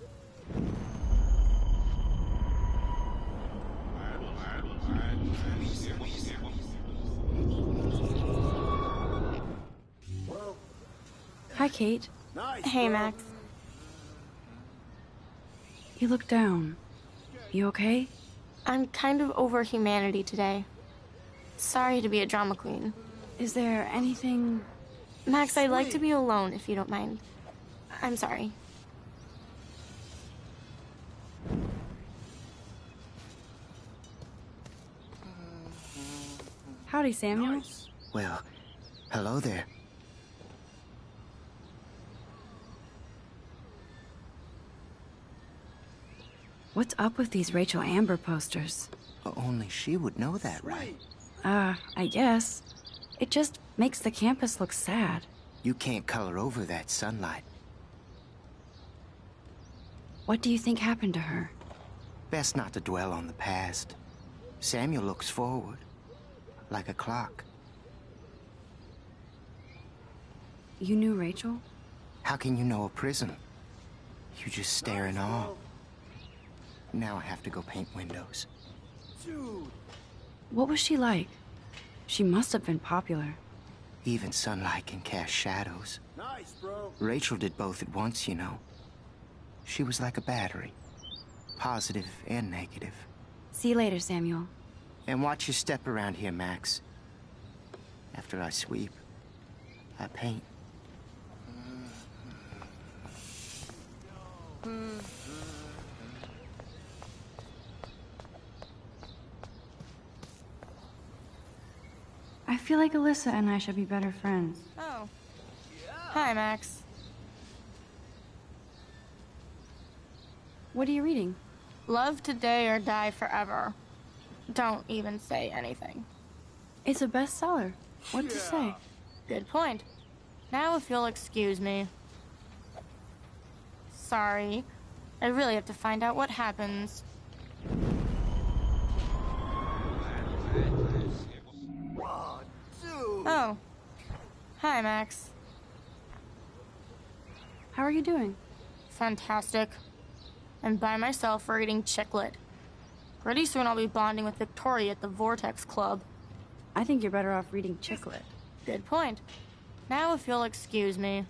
Hi, Kate. Hey, Max. You look down. You okay? I'm kind of over humanity today. Sorry to be a drama queen. Is there anything... Max, I'd like to be alone, if you don't mind. I'm sorry. Howdy, Samuel. Well, hello there. What's up with these Rachel Amber posters? Only she would know that, right? I guess. It just makes the campus look sad. You can't color over that sunlight. What do you think happened to her? Best not to dwell on the past. Samuel looks forward, like a clock. You knew Rachel? How can you know a prison? You just stare in awe. Now I have to go paint windows. Dude. What was she like? She must have been popular. Even sunlight can cast shadows. Nice, bro. Rachel did both at once, you know. She was like a battery. Positive and negative. See you later, Samuel. And watch your step around here, Max. After I sweep, I paint. I feel like Alyssa and I should be better friends. Oh, Hi, Max. What are you reading? Love today or die forever. Don't even say anything. It's a bestseller. What to say? Good point. Now if you'll excuse me. Sorry. I really have to find out what happens. Oh. Hi, Max. How are you doing? Fantastic. I'm by myself reading Chicklet. Pretty soon I'll be bonding with Victoria at the Vortex Club. I think you're better off reading Chicklet. Good point. Now if you'll excuse me.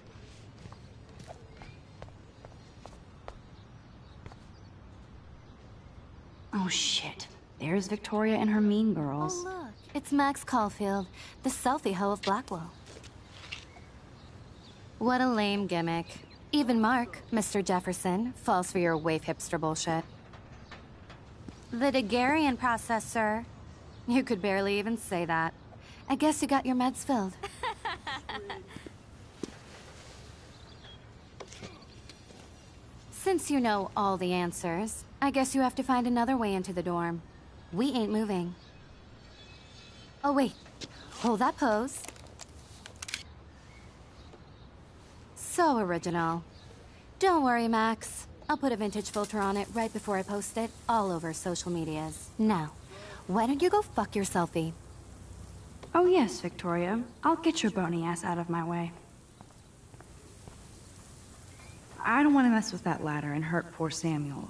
Oh shit. There's Victoria and her mean girls. Oh, look. It's Max Caulfield, the selfie hoe of Blackwell. What a lame gimmick. Even Mark, Mr. Jefferson, falls for your waif hipster bullshit. The Daguerrean process, sir. You could barely even say that. I guess you got your meds filled. Since you know all the answers, I guess you have to find another way into the dorm. We ain't moving. Oh, wait. Hold that pose. So original. Don't worry, Max. I'll put a vintage filter on it right before I post it all over social medias. Now, why don't you go fuck your selfie? Oh yes, Victoria. I'll get your bony ass out of my way. I don't want to mess with that ladder and hurt poor Samuel.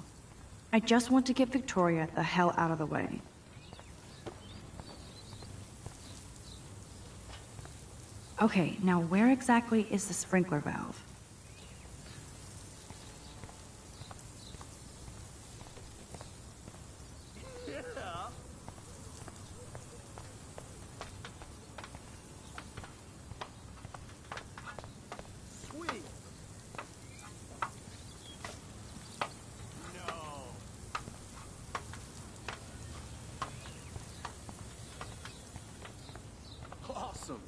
I just want to get Victoria the hell out of the way. Okay, now where exactly is the sprinkler valve? Awesome.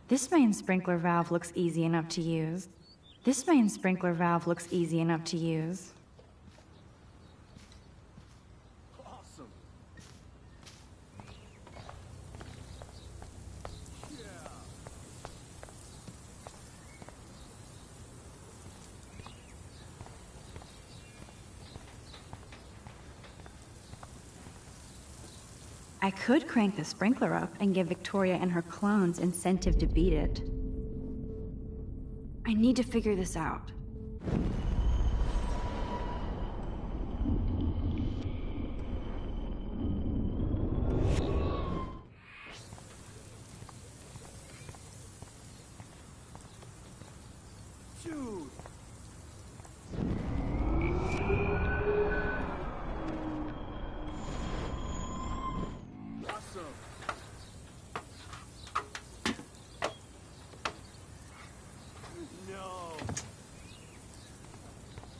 This main sprinkler valve looks easy enough to use. This main sprinkler valve looks easy enough to use. Awesome. I could crank the sprinkler up and give Victoria and her clones incentive to beat it. I need to figure this out. Dude.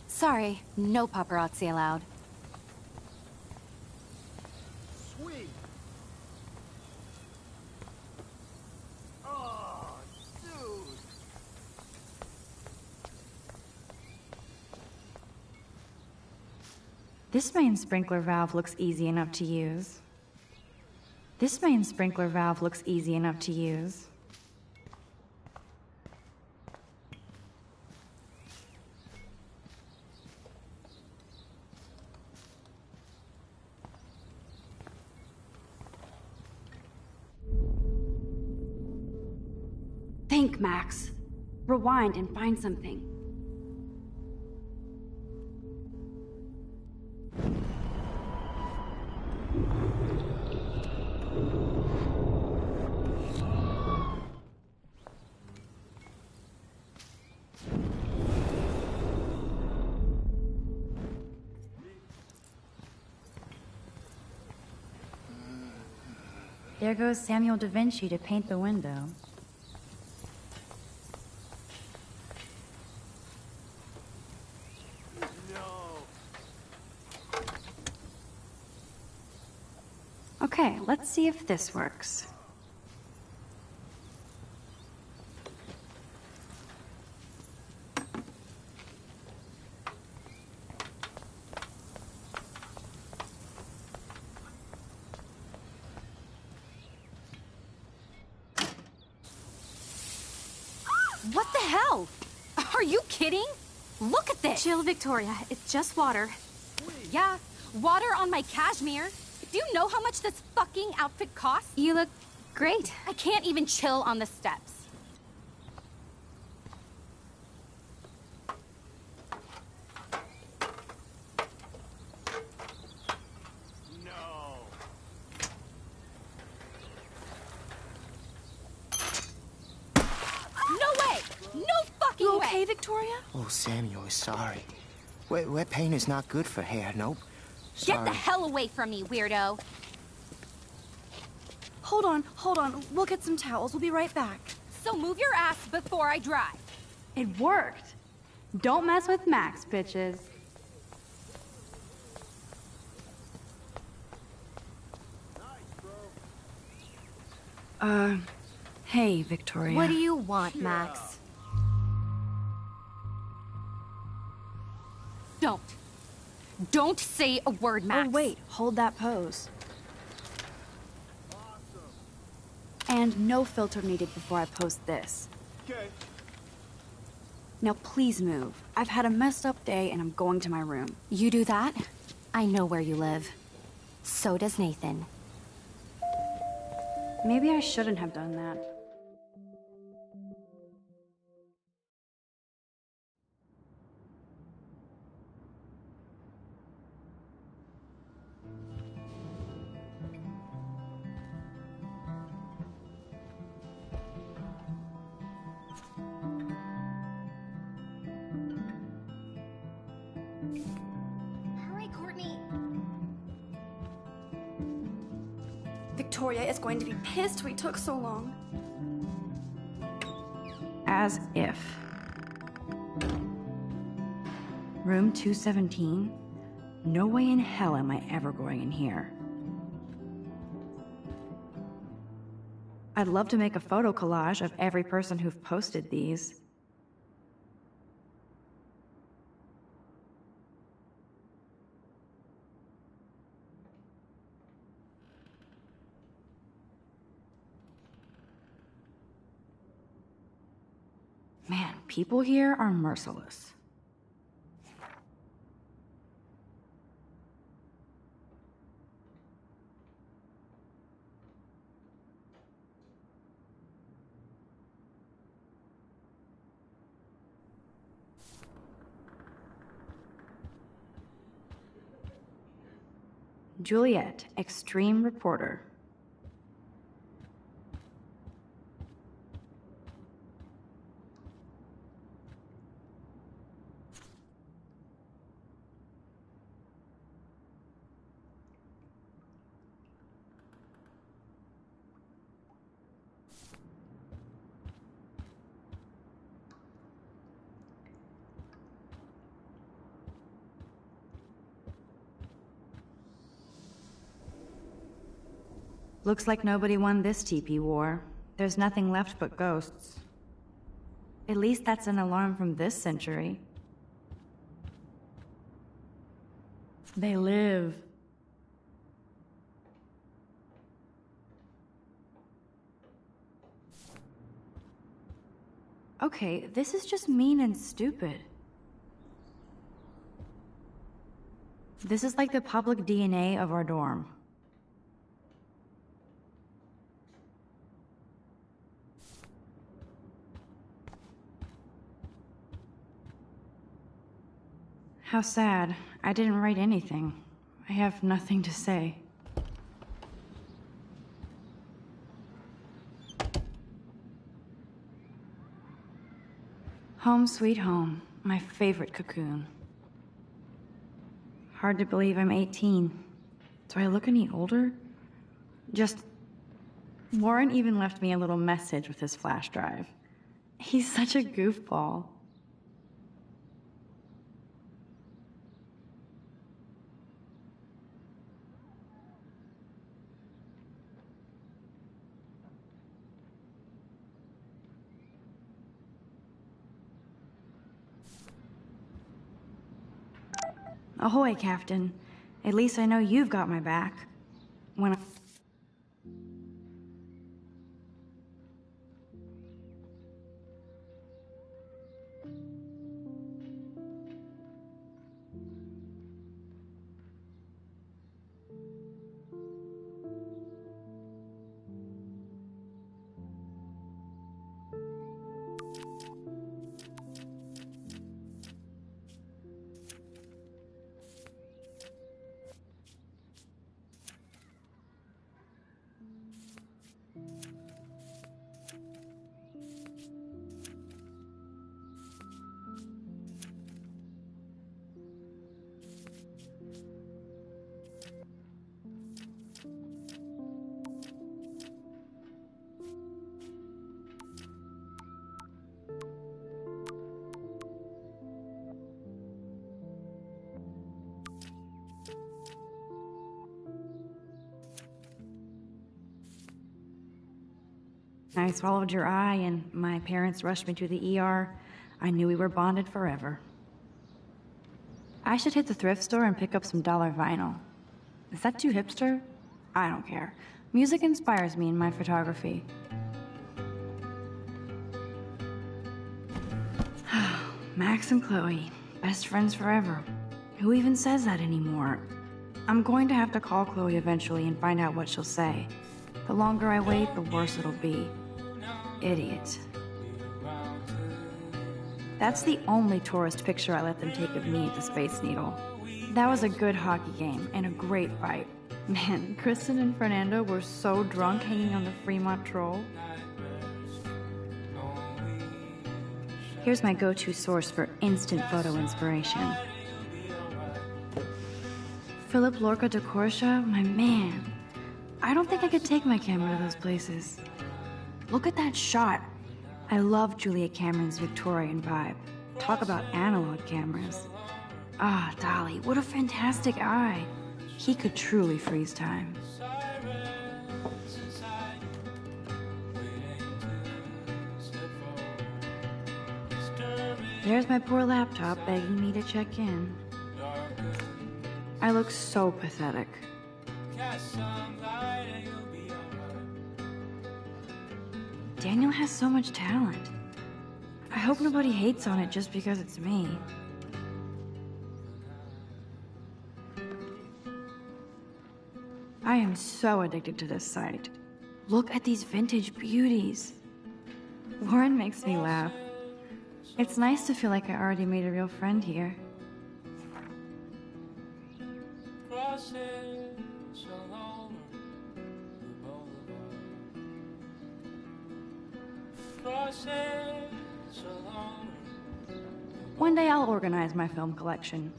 Sorry, no paparazzi allowed. Sweet. Oh, dude. This main sprinkler valve looks easy enough to use. This main sprinkler valve looks easy enough to use. Think, Max. Rewind and find something. There goes Samuel da Vinci to paint the window. Let's see if this works. What the hell? Are you kidding? Look at this! Chill, Victoria. It's just water. Yeah, water on my cashmere. Do you know how much this fucking outfit costs? You look great. I can't even chill on the steps. You okay, Victoria? Oh, Samuel is sorry. Wet paint is not good for hair, nope. Get Sorry. the hell away from me, weirdo. Hold on. We'll get some towels. We'll be right back. So move your ass before I drive. It worked. Don't mess with Max, bitches. Hey, Victoria. What do you want, Max? Don't say a word, Max. Oh, wait. Hold that pose. And no filter needed before I post this. Okay. Now please move. I've had a messed up day and I'm going to my room. You do that? I know where you live. So does Nathan. Maybe I shouldn't have done that. Hurry, Courtney. Victoria is going to be pissed we took so long. As if. Room 217? No way in hell am I ever going in here. I'd love to make a photo collage of every person who've posted these. Man, people here are merciless. Juliet, extreme reporter. Looks like nobody won this TP war. There's nothing left but ghosts. At least that's an alarm from this century. They live. Okay, this is just mean and stupid. This is like the public DNA of our dorm. How sad. I didn't write anything. I have nothing to say. Home sweet home. My favorite cocoon. Hard to believe I'm 18. Do I look any older? Warren even left me a little message with his flash drive. He's such a goofball. Ahoy, Captain. At least I know you've got my back. When I... I swallowed your eye and my parents rushed me to the ER. I knew we were bonded forever. I should hit the thrift store and pick up some dollar vinyl. Is that too hipster? I don't care. Music inspires me in my photography. Max and Chloe, best friends forever. Who even says that anymore? I'm going to have to call Chloe eventually and find out what she'll say. The longer I wait, the worse it'll be. Idiot. That's the only tourist picture I let them take of me at the Space Needle. That was a good hockey game and a great fight. Man, Kristen and Fernando were so drunk hanging on the Fremont Troll. Here's my go-to source for instant photo inspiration. Philip Lorca de Corsia, my man. I don't think I could take my camera to those places. Look at that shot. I love Julia Cameron's Victorian vibe. Talk about analog cameras. Ah, Dolly, what a fantastic eye. He could truly freeze time. There's my poor laptop begging me to check in. I look so pathetic. Daniel has so much talent. I hope nobody hates on it just because it's me. I am so addicted to this site. Look at these vintage beauties. Warren makes me laugh. It's nice to feel like I already made a real friend here. One day I'll organize my film collection.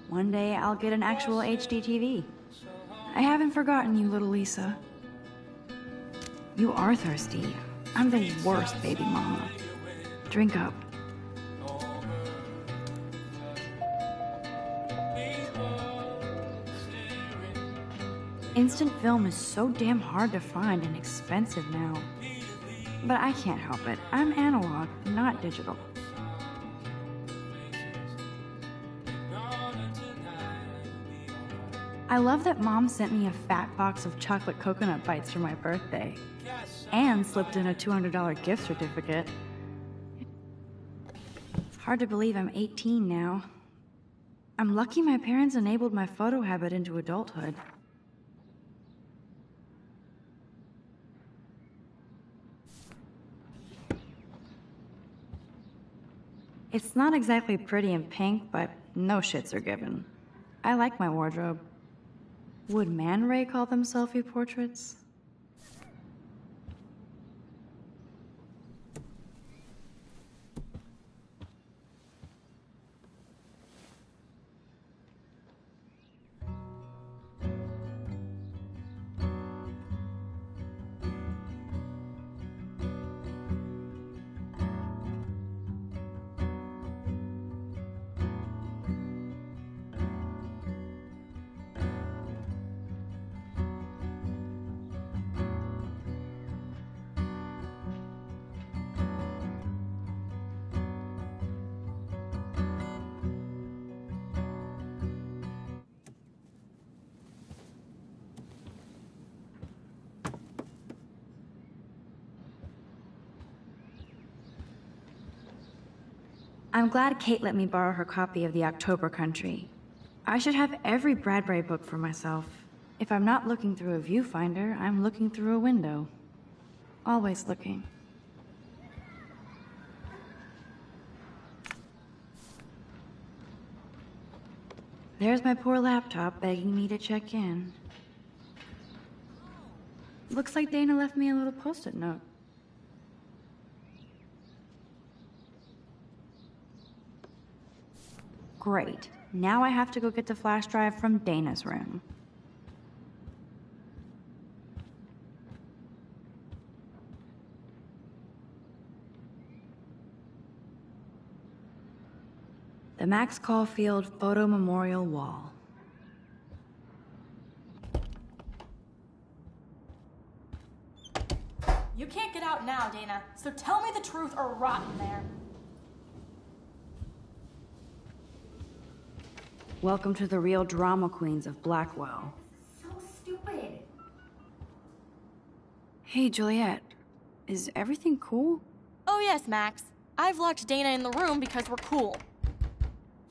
One day I'll get an actual HD TV. I haven't forgotten you, little Lisa. You are thirsty. I'm the worst baby mama. Drink up. Instant film is so damn hard to find and expensive now. But I can't help it. I'm analog, not digital. I love that Mom sent me a fat box of chocolate coconut bites for my birthday. And slipped in a $200 gift certificate. Hard to believe I'm 18 now. I'm lucky my parents enabled my photo habit into adulthood. It's not exactly pretty and pink, but no shits are given. I like my wardrobe. Would Man Ray call them selfie portraits? I'm glad Kate let me borrow her copy of The October Country. I should have every Bradbury book for myself. If I'm not looking through a viewfinder, I'm looking through a window. Always looking. There's my poor laptop begging me to check in. Looks like Dana left me a little post-it note. Great. Now I have to go get the flash drive from Dana's room. The Max Caulfield Photo Memorial Wall. You can't get out now, Dana, so tell me the truth or rot in there. Welcome to the real drama queens of Blackwell. So stupid. Hey, Juliet. Is everything cool? Oh yes, Max. I've locked Dana in the room because we're cool.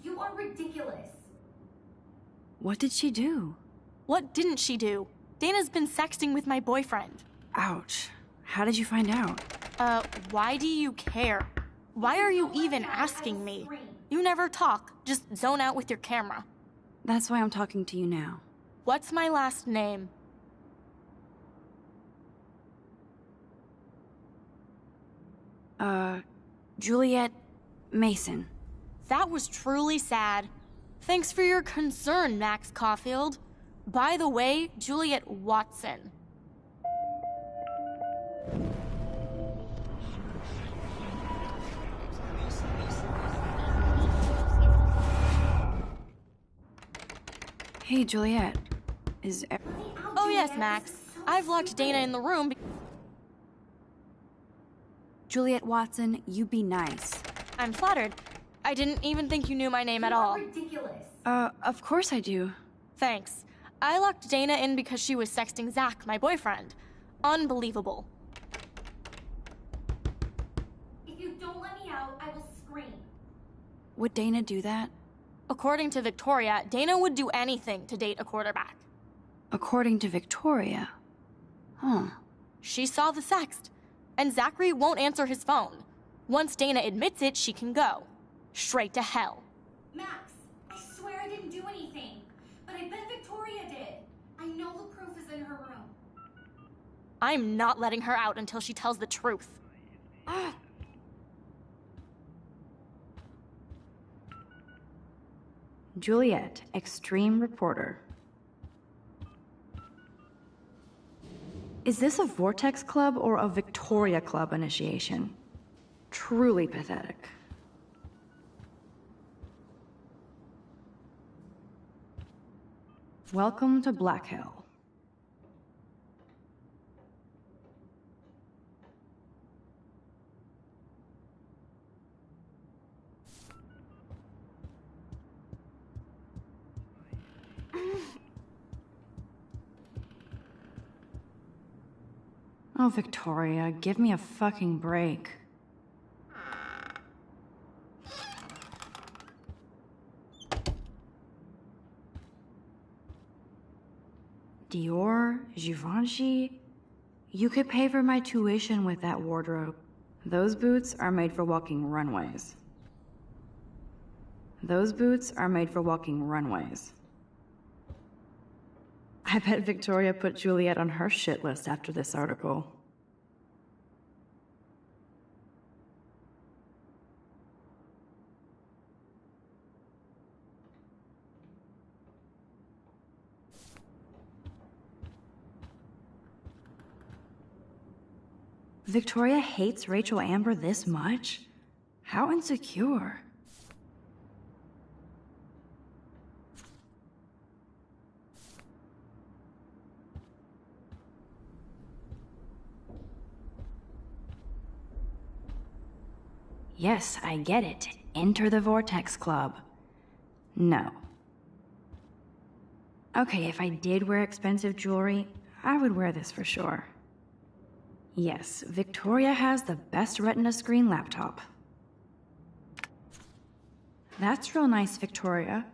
You are ridiculous. What did she do? What didn't she do? Dana's been sexting with my boyfriend. Ouch. How did you find out? Why do you care? Why are you even asking me? You never talk, just zone out with your camera. That's why I'm talking to you now. What's my last name? Juliet Mason. That was truly sad. Thanks for your concern, Max Caulfield. By the way, Juliet Watson. Hey, Juliet. Oh yes, Max. I've locked Dana in the room. Juliet Watson, you be nice. I'm flattered. I didn't even think you knew my name at all. Ridiculous. Of course I do. Thanks. I locked Dana in because she was sexting Zach, my boyfriend. Unbelievable. If you don't let me out, I will scream. Would Dana do that? According to Victoria, Dana would do anything to date a quarterback. According to Victoria? Huh. She saw the sext, and Zachary won't answer his phone. Once Dana admits it, she can go. Straight to hell. Max, I swear I didn't do anything. But I bet Victoria did. I know the proof is in her room. I'm not letting her out until she tells the truth. Juliet, extreme reporter. Is this a Vortex Club or a Victoria Club initiation? Truly pathetic. Welcome to Black Hill. Oh, Victoria, give me a fucking break. Dior, Givenchy. You could pay for my tuition with that wardrobe. Those boots are made for walking runways. Those boots are made for walking runways. I bet Victoria put Juliet on her shit list after this article. Victoria hates Rachel Amber this much? How insecure. Yes, I get it. Enter the Vortex Club. No. Okay, if I did wear expensive jewelry, I would wear this for sure. Yes, Victoria has the best Retina screen laptop. That's real nice, Victoria.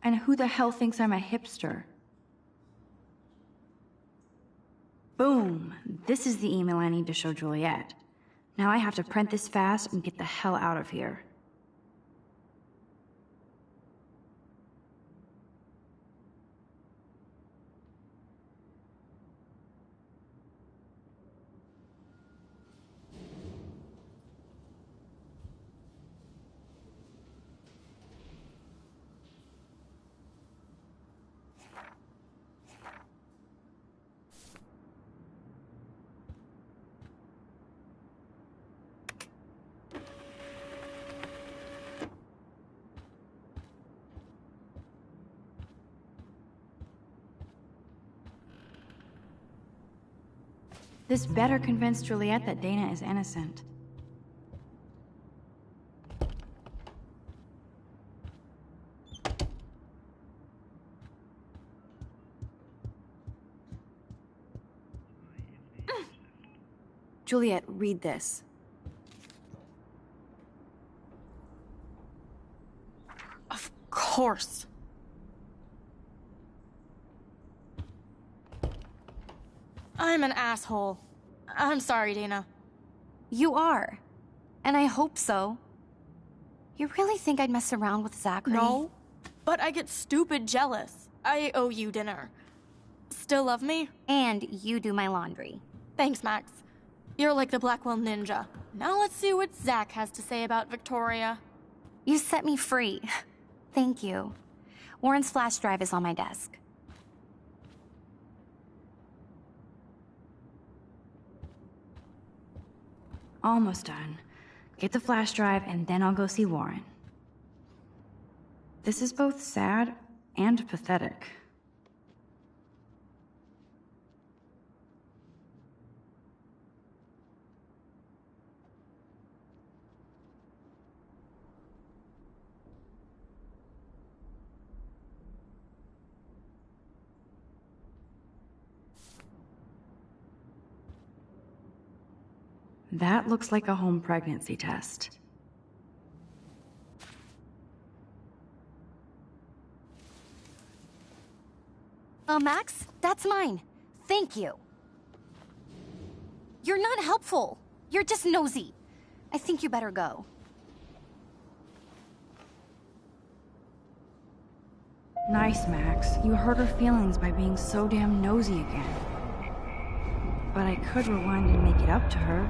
And who the hell thinks I'm a hipster? Boom! This is the email I need to show Juliet. Now I have to print this fast and get the hell out of here. This better convince Juliet that Dana is innocent. Juliet, read this. Of course. I'm an asshole. I'm sorry, Dana. You are. And I hope so. You really think I'd mess around with Zachary? No, but I get stupid jealous. I owe you dinner. Still love me? And you do my laundry. Thanks, Max. You're like the Blackwell Ninja. Now let's see what Zach has to say about Victoria. You set me free. Thank you. Warren's flash drive is on my desk. Almost done. Get the flash drive and then I'll go see Warren. This is both sad and pathetic. That looks like a home pregnancy test. Max, that's mine. Thank you. You're not helpful. You're just nosy. I think you better go. Nice, Max. You hurt her feelings by being so damn nosy again. But I could rewind and make it up to her.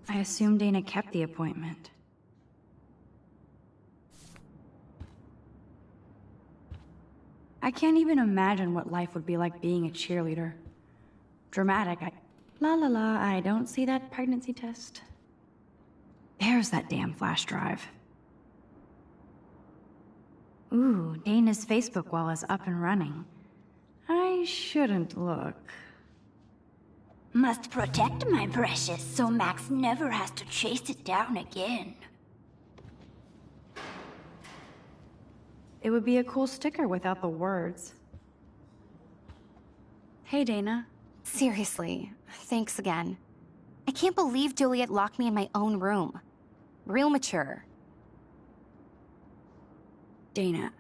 I assume Dana kept the appointment. I can't even imagine what life would be like being a cheerleader. Dramatic, La la la, I don't see that pregnancy test. There's that damn flash drive. Ooh, Dana's Facebook wall is up and running. I shouldn't look. Must protect my precious so Max never has to chase it down again. It would be a cool sticker without the words. Hey, Dana. Seriously, thanks again. I can't believe Juliet locked me in my own room. Real mature. Dana,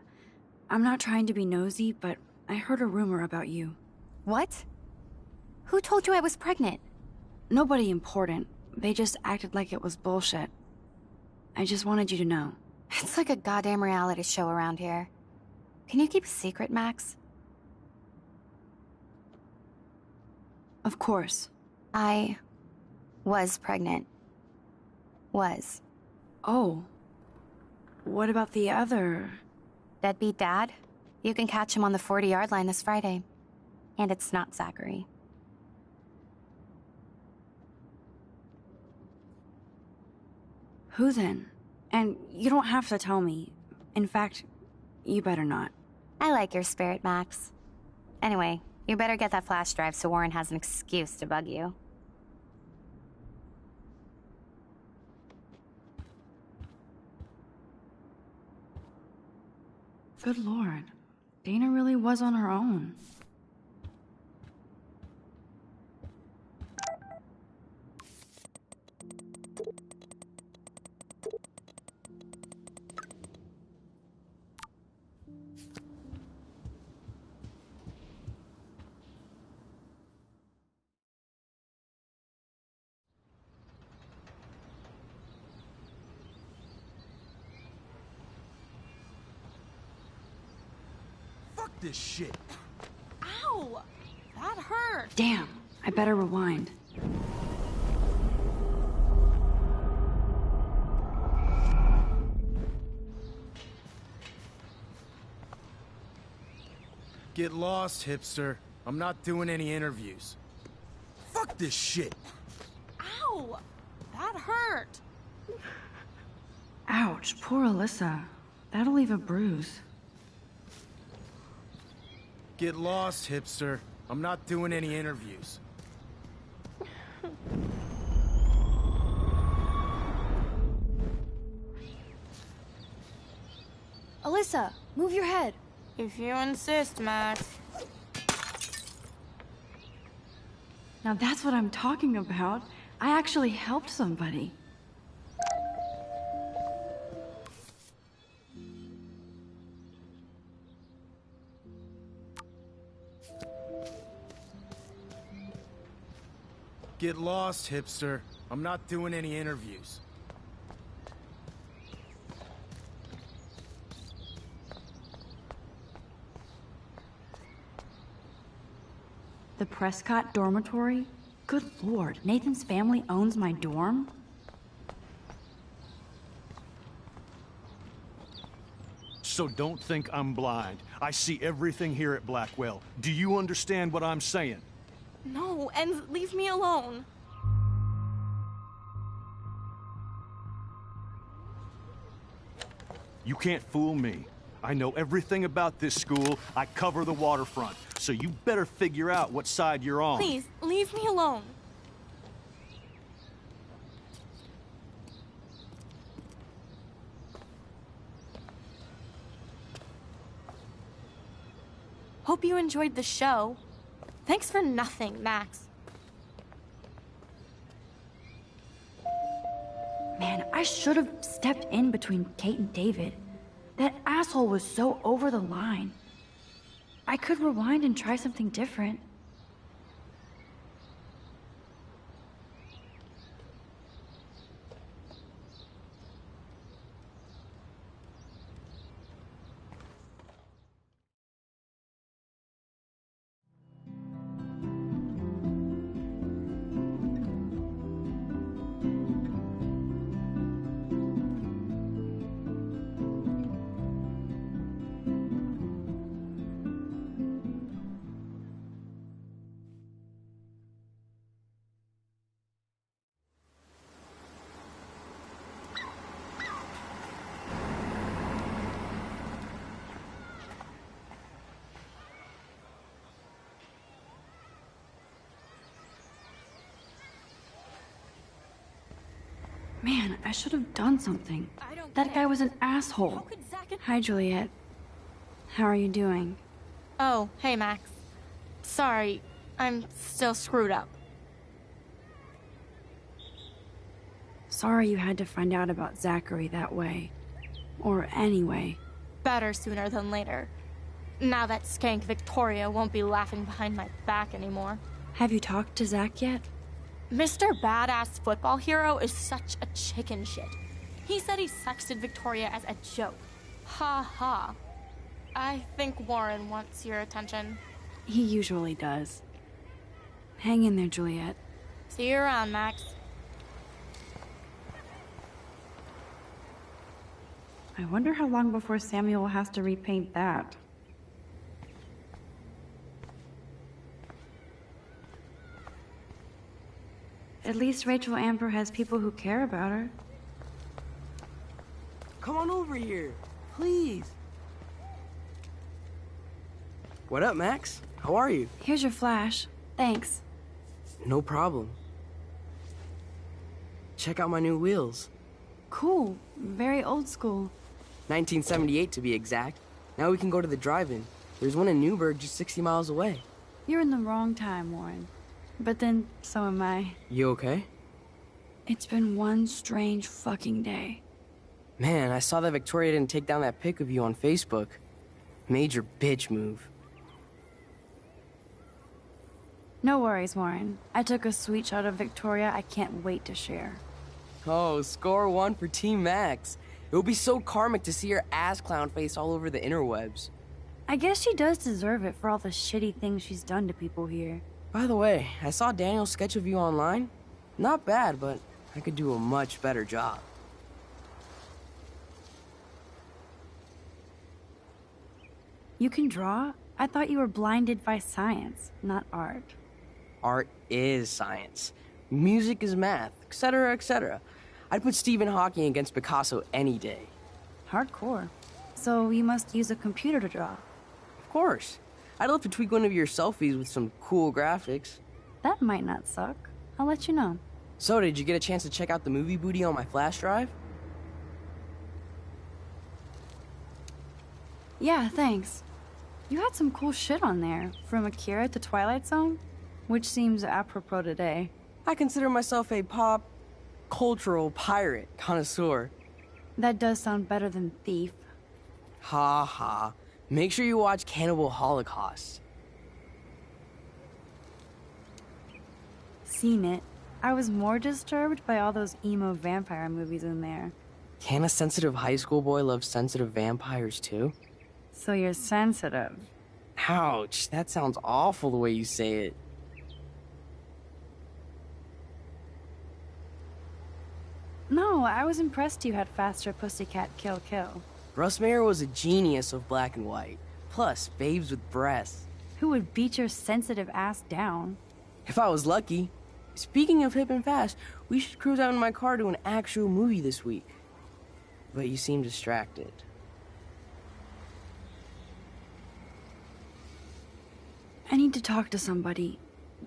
I'm not trying to be nosy, but I heard a rumor about you. What? Who told you I was pregnant? Nobody important. They just acted like it was bullshit. I just wanted you to know. It's like a goddamn reality show around here. Can you keep a secret, Max? Of course. I was pregnant. Was. Oh. What about the other? Deadbeat dad? You can catch him on the 40-yard line this Friday. And it's not Zachary. Who then? And you don't have to tell me. In fact, you better not. I like your spirit, Max. Anyway, you better get that flash drive so Warren has an excuse to bug you. Good Lord. Dana really was on her own. this shit. Ow! That hurt. Damn, I better rewind. Get lost, hipster. I'm not doing any interviews. Fuck this shit. Ow! That hurt. Ouch, poor Alyssa. That'll leave a bruise. Get lost, hipster. I'm not doing any interviews. Alyssa, move your head. If you insist, Max. Now that's what I'm talking about. I actually helped somebody. Get lost, hipster. I'm not doing any interviews. The Prescott dormitory? Good lord, Nathan's family owns my dorm? So don't think I'm blind. I see everything here at Blackwell. Do you understand what I'm saying? No, and leave me alone. You can't fool me. I know everything about this school. I cover the waterfront. So you better figure out what side you're on. Please, leave me alone. Hope you enjoyed the show. Thanks for nothing, Max. Man, I should have stepped in between Kate and David. That asshole was so over the line. I could rewind and try something different. Man, I should have done something. That guy was an asshole. Hi, Juliet. How are you doing? Oh, hey, Max. Sorry, I'm still screwed up. Sorry you had to find out about Zachary that way. Or anyway. Better sooner than later. Now that skank Victoria won't be laughing behind my back anymore. Have you talked to Zach yet? Mr. Badass Football Hero is such a chicken shit. He said he sexted Victoria as a joke. Ha ha. I think Warren wants your attention. He usually does. Hang in there, Juliet. See you around, Max. I wonder how long before Samuel has to repaint that. At least Rachel Amber has people who care about her. Come on over here, please. What up, Max? How are you? Here's your flash. Thanks. No problem. Check out my new wheels. Cool. Very old school. 1978 to be exact. Now we can go to the drive-in. There's one in Newburgh just 60 miles away. You're in the wrong time, Warren. But then, so am I. You okay? It's been one strange fucking day. Man, I saw that Victoria didn't take down that pic of you on Facebook. Major bitch move. No worries, Warren. I took a sweet shot of Victoria I can't wait to share. Oh, score one for Team Max. It would be so karmic to see your ass clown face all over the interwebs. I guess she does deserve it for all the shitty things she's done to people here. By the way, I saw Daniel's sketch of you online. Not bad, but I could do a much better job. You can draw? I thought you were blinded by science, not art. Art is science. Music is math, etc., etc. I'd put Stephen Hawking against Picasso any day. Hardcore. So you must use a computer to draw. Of course. I'd love to tweak one of your selfies with some cool graphics. That might not suck. I'll let you know. So, did you get a chance to check out the movie booty on my flash drive? Yeah, thanks. You had some cool shit on there, from Akira to Twilight Zone, which seems apropos today. I consider myself a pop cultural pirate connoisseur. That does sound better than thief. Ha ha. Make sure you watch Cannibal Holocaust. Seen it. I was more disturbed by all those emo vampire movies in there. Can a sensitive high school boy love sensitive vampires too? So you're sensitive. Ouch, that sounds awful the way you say it. No, I was impressed you had faster Pussycat Kill Kill. Russ Meyer was a genius of black and white. Plus, babes with breasts. Who would beat your sensitive ass down? If I was lucky. Speaking of hip and fast, we should cruise out in my car to an actual movie this week. But you seem distracted. I need to talk to somebody,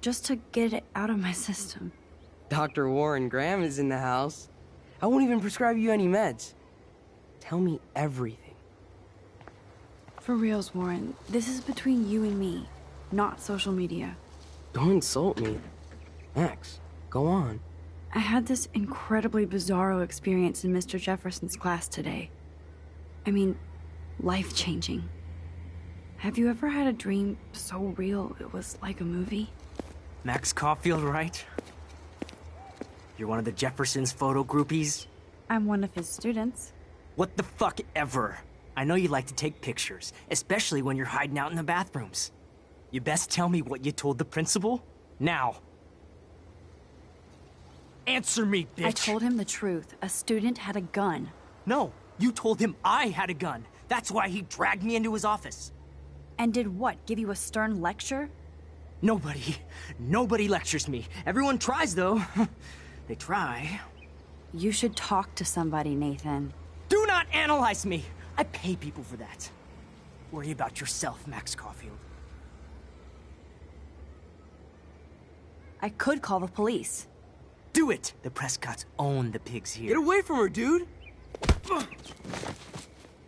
just to get it out of my system. Dr. Warren Graham is in the house. I won't even prescribe you any meds. Tell me everything. For reals, Warren, this is between you and me, not social media. Don't insult me. Max, go on. I had this incredibly bizarro experience in Mr. Jefferson's class today. I mean, life-changing. Have you ever had a dream so real it was like a movie? Max Caulfield, right? You're one of the Jefferson's photo groupies? I'm one of his students. What the fuck ever? I know you like to take pictures, especially when you're hiding out in the bathrooms. You best tell me what you told the principal, now. Answer me, bitch! I told him the truth. A student had a gun. No, you told him I had a gun. That's why he dragged me into his office. And did what, give you a stern lecture? Nobody lectures me. Everyone tries, though. They try. You should talk to somebody, Nathan. Do not analyze me! I pay people for that. Worry about yourself, Max Caulfield. I could call the police. Do it! The Prescotts own the pigs here. Get away from her, dude!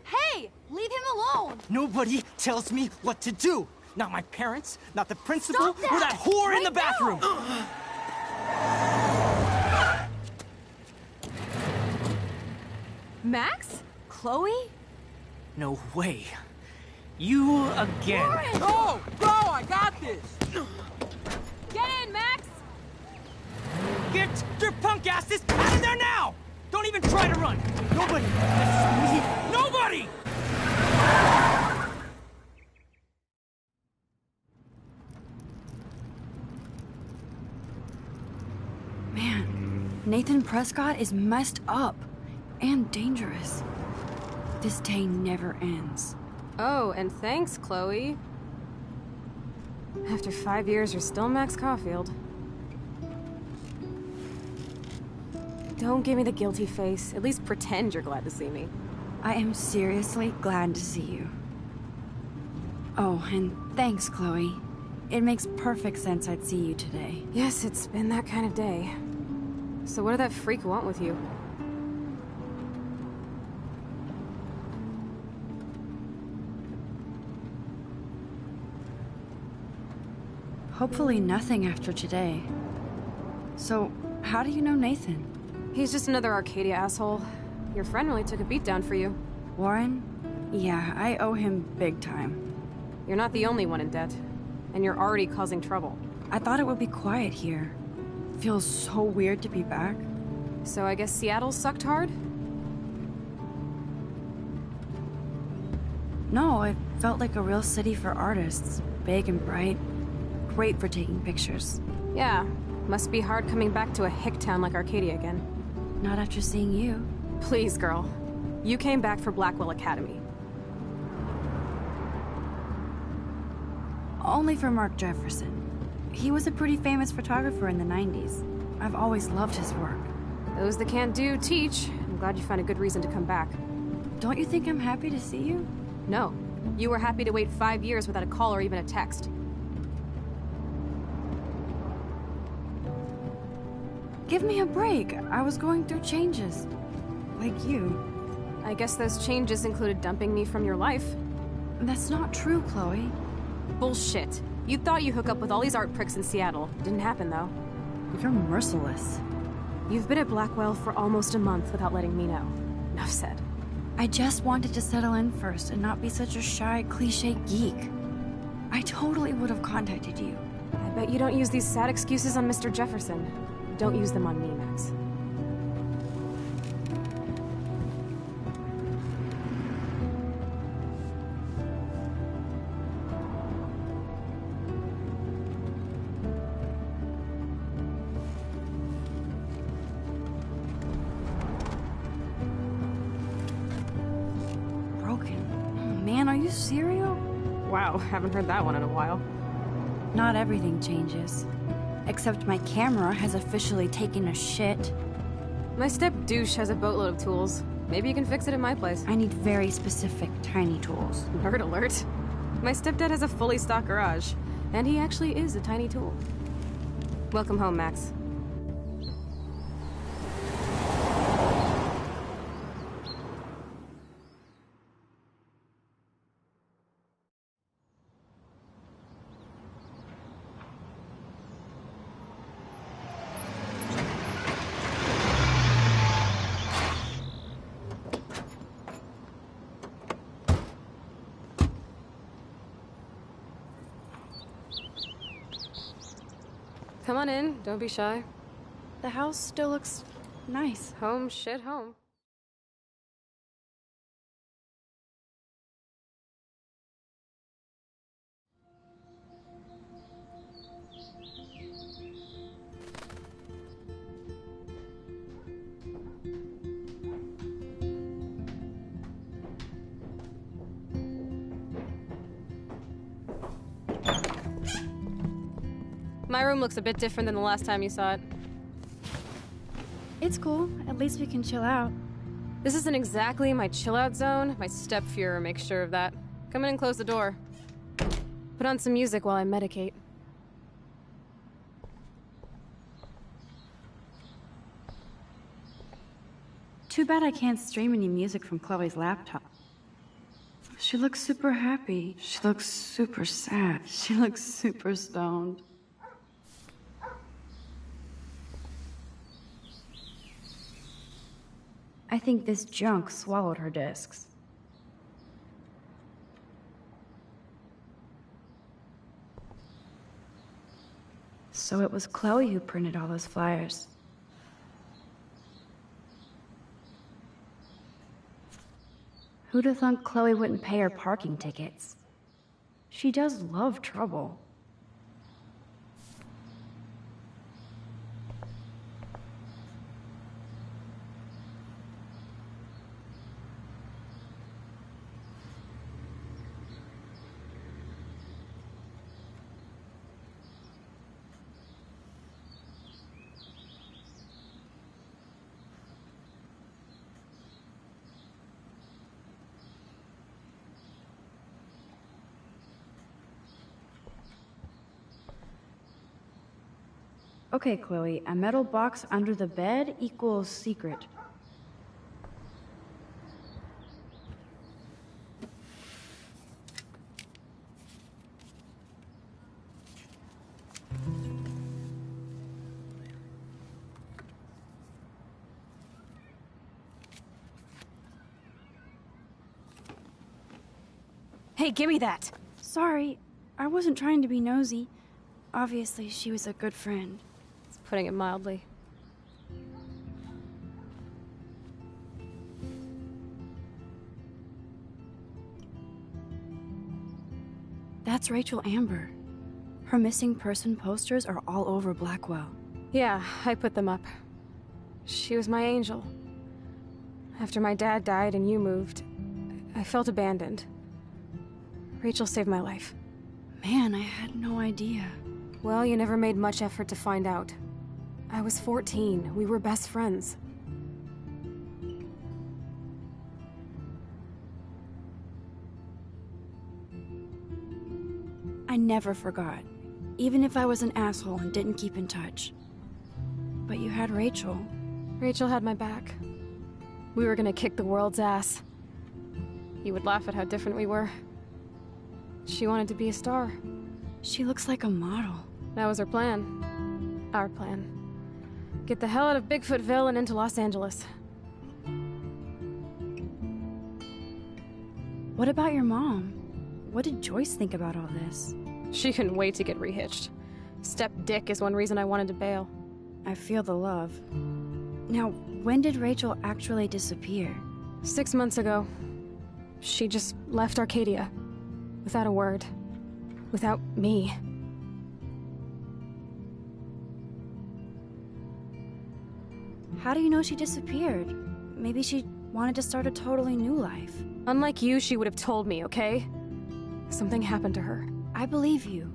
Hey! Leave him alone! Nobody tells me what to do! Not my parents, not the principal, Stop that! or that whore in the bathroom! Max? Chloe? No way. You again. Warren! Go! Go! I got this! Get in, Max! Get your punk asses out of there now! Don't even try to run! Nobody! Nobody! Man, Nathan Prescott is messed up. And dangerous. This day never ends. Oh, and thanks, Chloe. After 5 years, you're still Max Caulfield. Don't give me the guilty face. At least pretend you're glad to see me. I am seriously glad to see you. Oh, and thanks, Chloe. It makes perfect sense I'd see you today. Yes, it's been that kind of day. So what did that freak want with you? Hopefully nothing after today. So, how do you know Nathan? He's just another Arcadia asshole. Your friend really took a beat down for you. Warren? Yeah, I owe him big time. You're not the only one in debt. And you're already causing trouble. I thought it would be quiet here. Feels so weird to be back. So I guess Seattle sucked hard? No, it felt like a real city for artists. Big and bright. Great for taking pictures. Yeah, must be hard coming back to a hick town like Arcadia again. Not after seeing you. Please, girl. You came back for Blackwell Academy. Only for Mark Jefferson. He was a pretty famous photographer in the 90s. I've always loved his work. Those that can't do, teach. I'm glad you found a good reason to come back. Don't you think I'm happy to see you? No. You were happy to wait 5 years without a call or even a text. Give me a break. I was going through changes. Like you. I guess those changes included dumping me from your life. That's not true, Chloe. Bullshit. You thought you hook up with all these art pricks in Seattle. Didn't happen, though. You're merciless. You've been at Blackwell for almost a month without letting me know. Enough said. I just wanted to settle in first and not be such a shy, cliché geek. I totally would have contacted you. I bet you don't use these sad excuses on Mr. Jefferson. Don't use them on me, Max. Man, are you serial? Wow, haven't heard that one in a while. Not everything changes. Except my camera has officially taken a shit. My step douche has a boatload of tools. Maybe you can fix it in my place. I need very specific, tiny tools. Nerd alert. My stepdad has a fully stocked garage, and he actually is a tiny tool. Welcome home, Max. Come on in, don't be shy. The house still looks nice. Home, shit, home. My room looks a bit different than the last time you saw it. It's cool. At least we can chill out. This isn't exactly my chill-out zone. My step-Fuhrer makes sure of that. Come in and close the door. Put on some music while I medicate. Too bad I can't stream any music from Chloe's laptop. She looks super happy. She looks super sad. She looks super stoned. I think this junk swallowed her discs. So it was Chloe who printed all those flyers. Who'd have thought Chloe wouldn't pay her parking tickets? She does love trouble. Okay, Chloe, a metal box under the bed equals secret. Hey, give me that! Sorry, I wasn't trying to be nosy. Obviously, she was a good friend. Putting it mildly. That's Rachel Amber. Her missing person posters are all over Blackwell. Yeah, I put them up. She was my angel. After my dad died and you moved, I felt abandoned. Rachel saved my life. Man, I had no idea. Well, you never made much effort to find out. I was 14. We were best friends. I never forgot, even if I was an asshole and didn't keep in touch. But you had Rachel. Rachel had my back. We were gonna kick the world's ass. You would laugh at how different we were. She wanted to be a star. She looks like a model. That was her plan. Our plan. Get the hell out of Bigfootville and into Los Angeles. What about your mom? What did Joyce think about all this? She couldn't wait to get rehitched. Step Dick is one reason I wanted to bail. I feel the love. Now, when did Rachel actually disappear? 6 months ago. She just left Arcadia. Without a word. Without me. How do you know she disappeared? Maybe she wanted to start a totally new life. Unlike you, she would have told me, okay? Something happened to her. I believe you.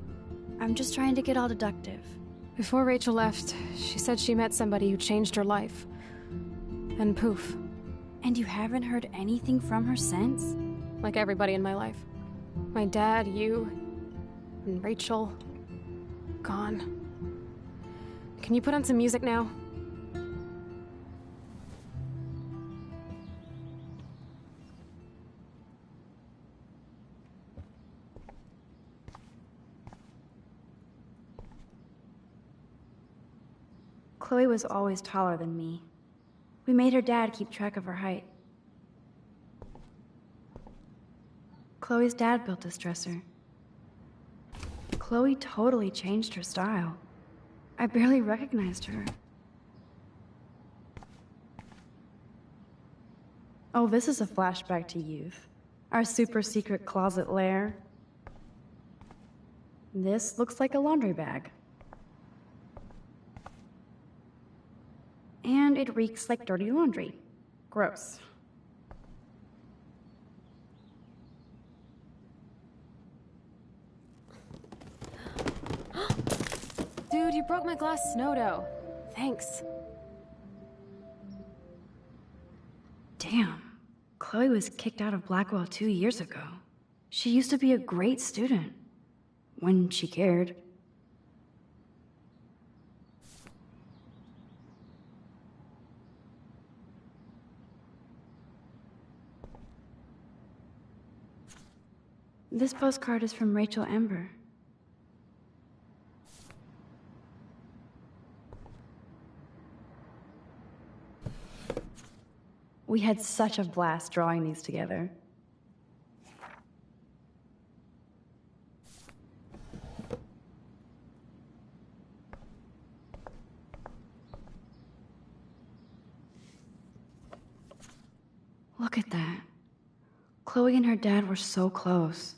I'm just trying to get all deductive. Before Rachel left, she said she met somebody who changed her life. And poof. And you haven't heard anything from her since? Like everybody in my life. My dad, you, and Rachel. Gone. Can you put on some music now? Chloe was always taller than me. We made her dad keep track of her height. Chloe's dad built this dresser. Chloe totally changed her style. I barely recognized her. Oh, this is a flashback to youth. Our super secret closet lair. This looks like a laundry bag. And it reeks like dirty laundry. Gross. Dude, you broke my glass snow dough. Thanks. Damn. Chloe was kicked out of Blackwell 2 years ago. She used to be a great student. When she cared. This postcard is from Rachel Amber. We had such a blast drawing these together. Look at that. Chloe and her dad were so close.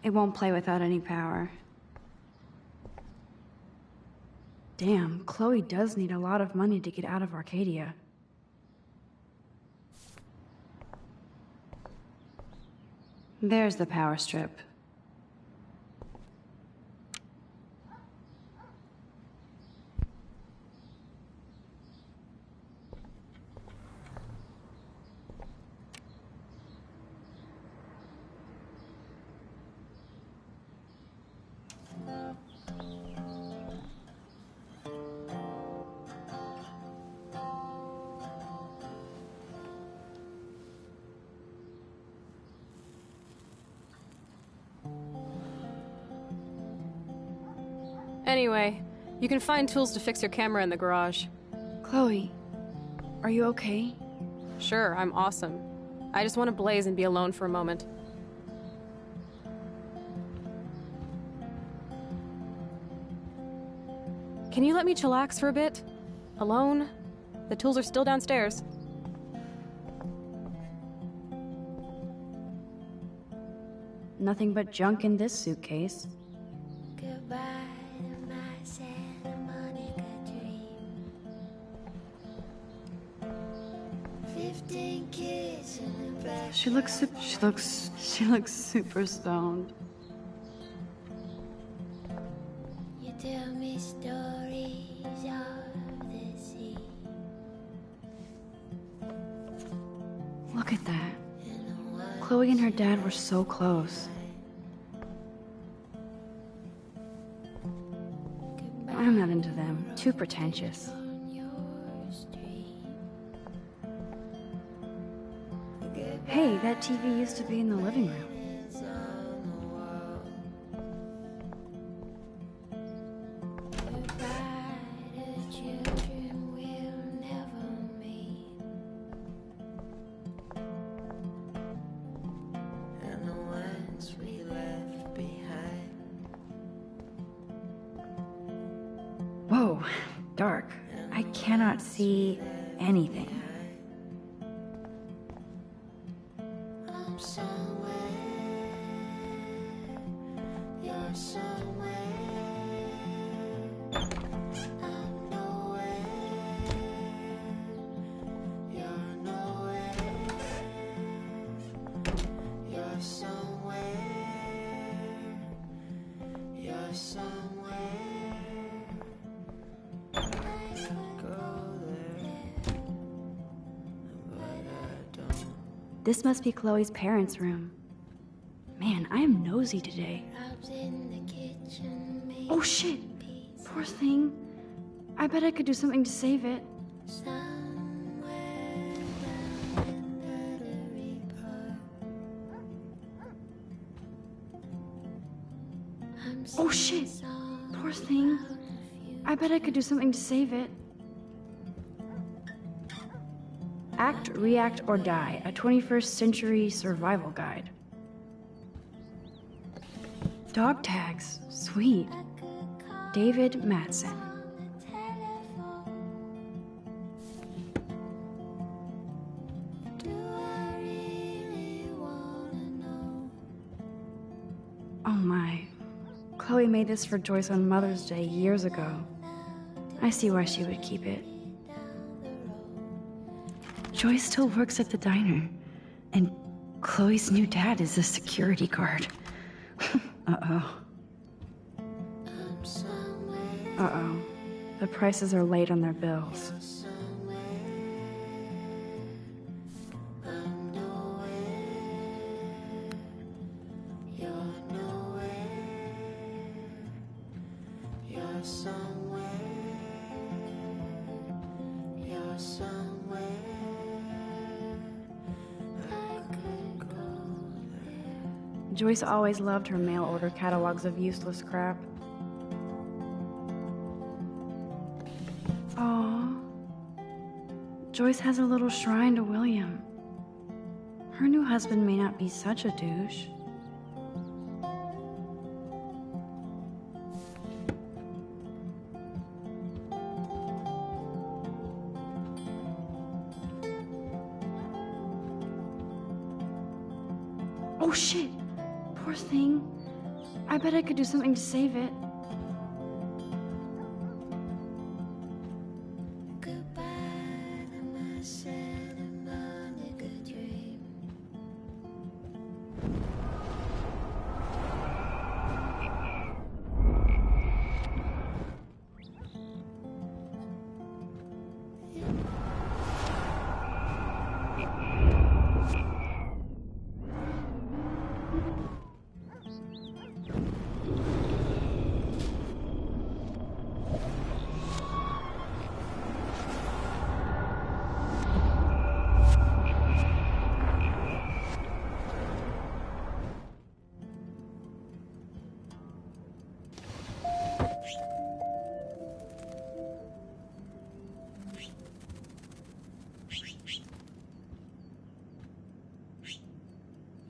It won't play without any power. Damn, Chloe does need a lot of money to get out of Arcadia. There's the power strip. Anyway, you can find tools to fix your camera in the garage. Chloe, are you okay? Sure, I'm awesome. I just want to blaze and be alone for a moment. Can you let me chillax for a bit? Alone? The tools are still downstairs. Nothing but junk in this suitcase. Goodbye to my Santa Monica dream. 15 kids in the back. She looks super stoned. You tell me stories of the sea. Look at that. Chloe and her dad were so close. I'm not into them. Too pretentious. Hey, that TV used to be in the living room. Whoa, dark. I cannot see anything. I'm somewhere, you're somewhere. I'm nowhere, you're nowhere. You're somewhere, you're somewhere. This must be Chloe's parents' room. Man, I am nosy today. Oh shit! Poor thing. I bet I could do something to save it. Oh shit! Poor thing. I bet I could do something to save it. Act, React, or Die, a 21st century survival guide. Dog tags, sweet. David Matson. Oh my. Chloe made this for Joyce on Mother's Day years ago. I see why she would keep it. Joyce still works at the diner, and Chloe's new dad is a security guard. Uh-oh. Uh-oh. The prices are late on their bills. Joyce always loved her mail-order catalogs of useless crap. Aww. Joyce has a little shrine to William. Her new husband may not be such a douche. Oh shit! Poor thing. I bet I could do something to save it.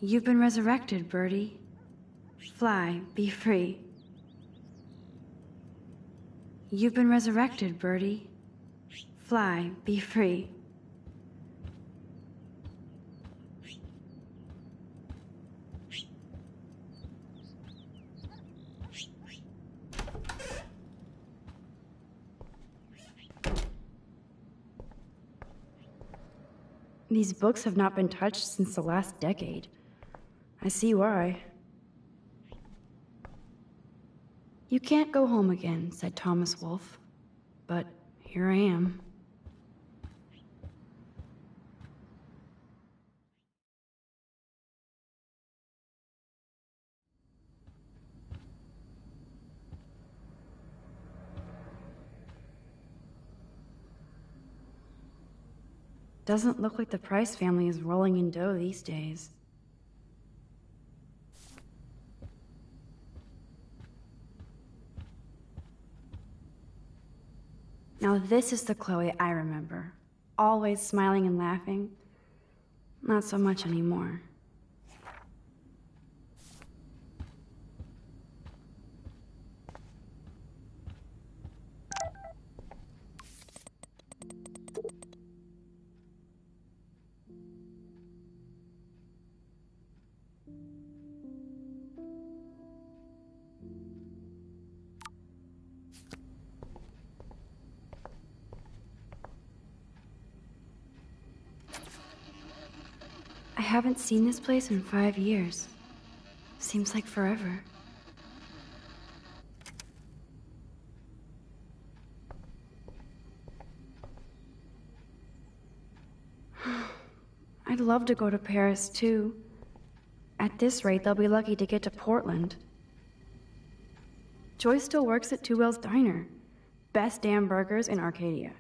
You've been resurrected, Birdie. Fly, be free. You've been resurrected, Birdie. Fly, be free. These books have not been touched since the last decade. I see why. You can't go home again, said Thomas Wolfe. But here I am. Doesn't look like the Price family is rolling in dough these days. Now this is the Chloe I remember. Always smiling and laughing. Not so much anymore. I haven't seen this place in 5 years. Seems like forever. I'd love to go to Paris, too. At this rate, they'll be lucky to get to Portland. Joyce still works at Two Whales Diner. Best damn burgers in Arcadia.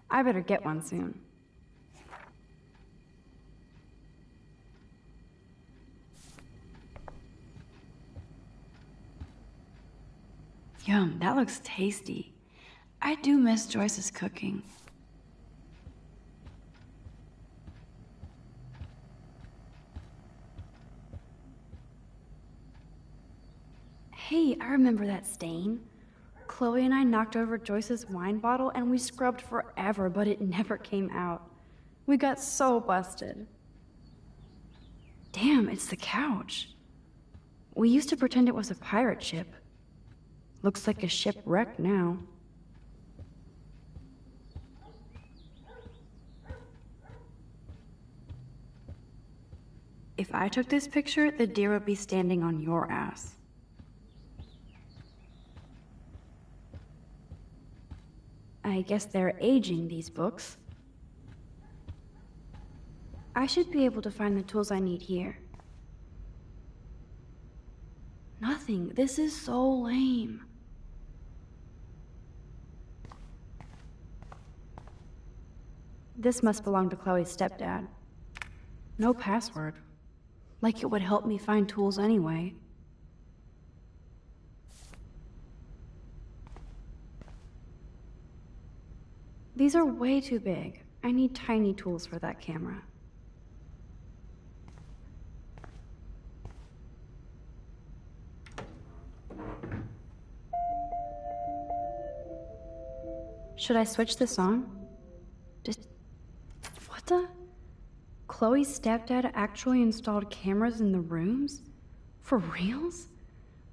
I better get one soon. Yum, that looks tasty. I do miss Joyce's cooking. Hey, I remember that stain. Chloe and I knocked over Joyce's wine bottle and we scrubbed forever, but it never came out. We got so busted. Damn, it's the couch. We used to pretend it was a pirate ship. Looks like a shipwreck now. If I took this picture, the deer would be standing on your ass. I guess they're aging these books. I should be able to find the tools I need here. Nothing. This is so lame. This must belong to Chloe's stepdad. No password. Like it would help me find tools anyway. These are way too big. I need tiny tools for that camera. Should I switch this on? What the? Chloe's stepdad actually installed cameras in the rooms? For reals?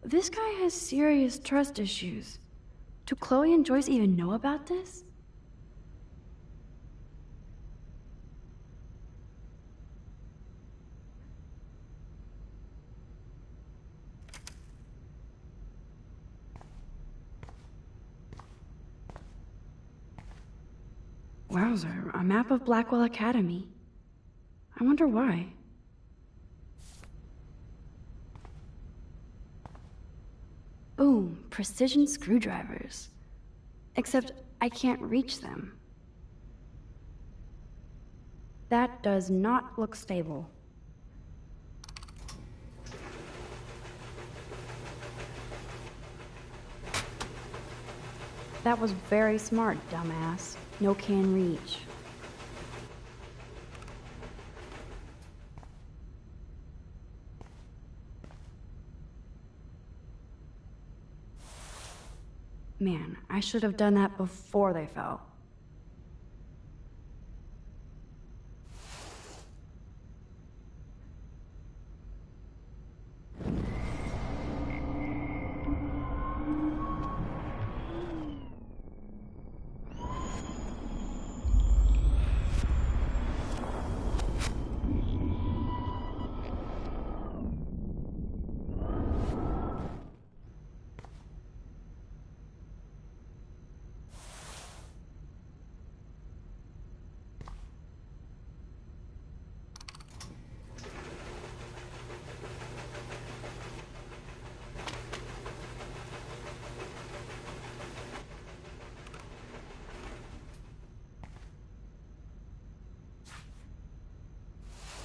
This guy has serious trust issues. Do Chloe and Joyce even know about this? Wowzer, a map of Blackwell Academy. I wonder why. Boom, precision screwdrivers. Except I can't reach them. That does not look stable. That was very smart, dumbass. No can reach. Man, I should have done that before they fell.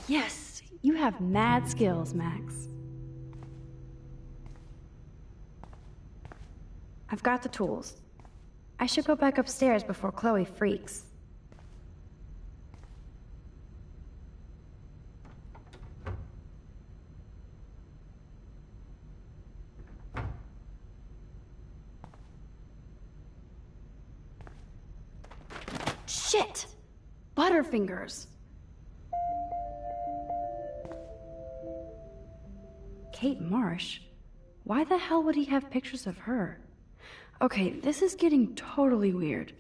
Yes, you have mad skills, Max. I've got the tools. I should go back upstairs before Chloe freaks. Shit! Butterfingers! Kate Marsh? Why the hell would he have pictures of her? Okay, this is getting totally weird.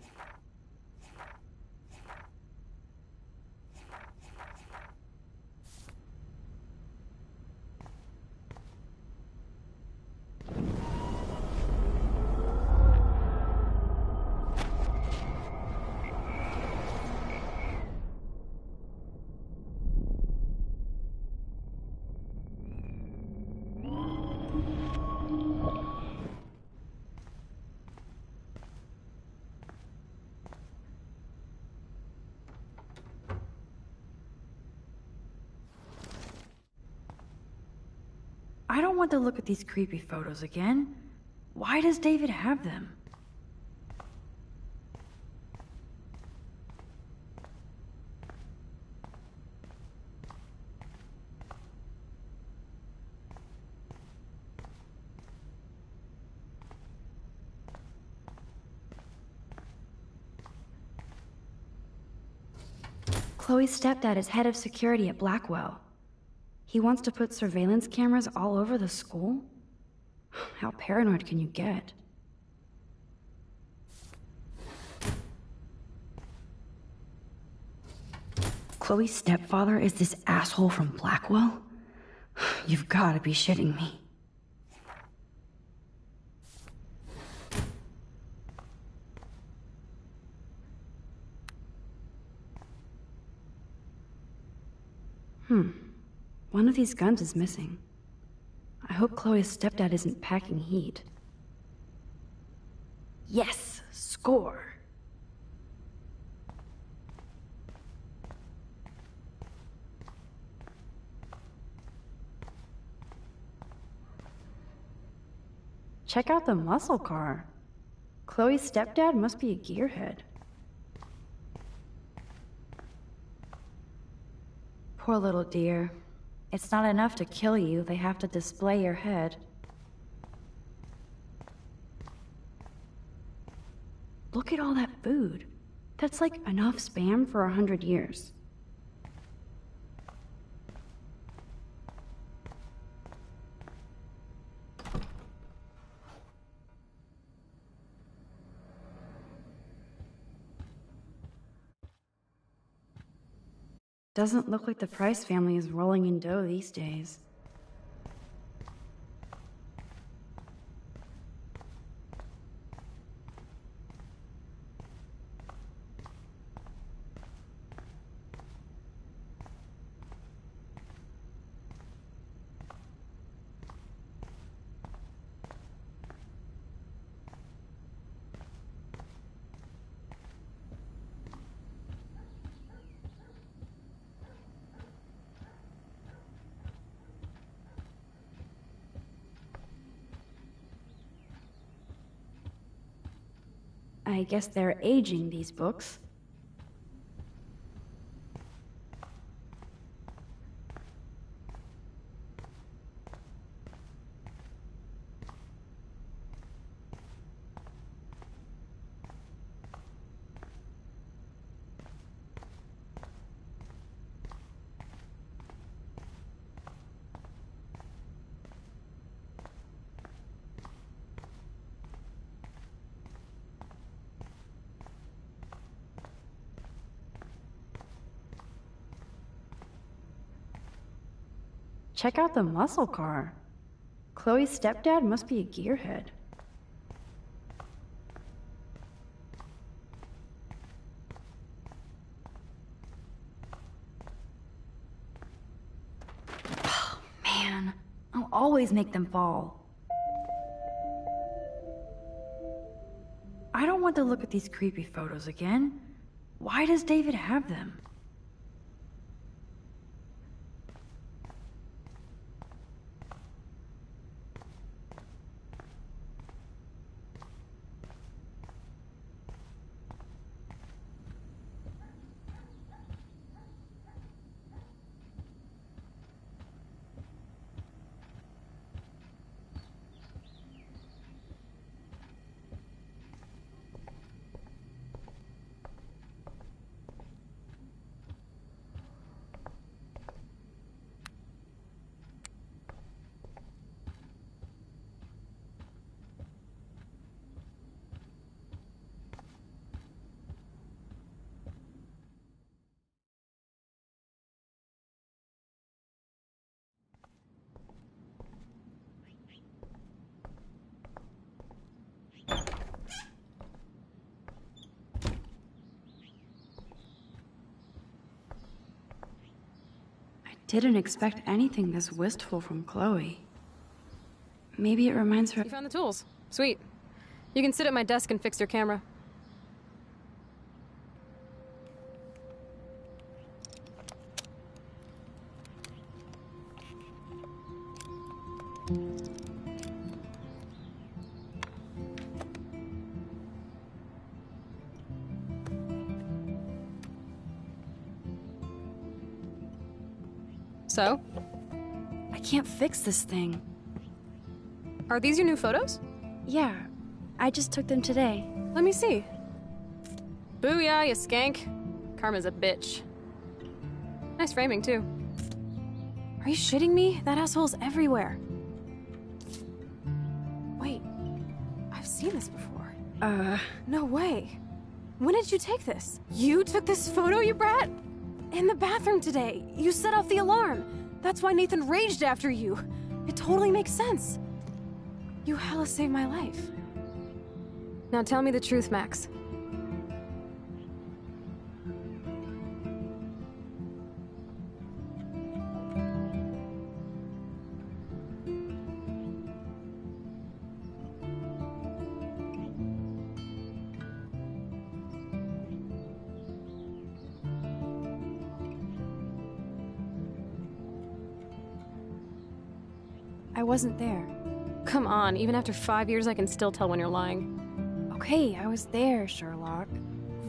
I don't want to look at these creepy photos again. Why does David have them? Chloe's stepdad is head of security at Blackwell. He wants to put surveillance cameras all over the school? How paranoid can you get? Chloe's stepfather is this asshole from Blackwell? You've got to be shitting me. One of these guns is missing. I hope Chloe's stepdad isn't packing heat. Yes! Score! Check out the muscle car. Chloe's stepdad must be a gearhead. Poor little dear. It's not enough to kill you, they have to display your head. Look at all that food. That's like enough spam for 100 years. Doesn't look like the Price family is rolling in dough these days. I guess they're aging these books. Check out the muscle car. Chloe's stepdad must be a gearhead. Oh, man. I'll always make them fall. I don't want to look at these creepy photos again. Why does David have them? didn't expect anything this wistful from Chloe. Maybe it reminds her. You found the tools. Sweet. You can sit at my desk and fix your camera. So? I can't fix this thing. Are these your new photos? Yeah, I just took them today. Let me see. Booyah, you skank. Karma's a bitch. Nice framing, too. Are you shitting me? That asshole's everywhere. Wait, I've seen this before. No way. When did you take this? You took this photo, you brat? In the bathroom today. You set off the alarm. That's why Nathan raged after you. It totally makes sense. You hella saved my life. Now tell me the truth, Max. I wasn't there. Come on, even after 5 years I can still tell when you're lying. Okay, I was there, Sherlock.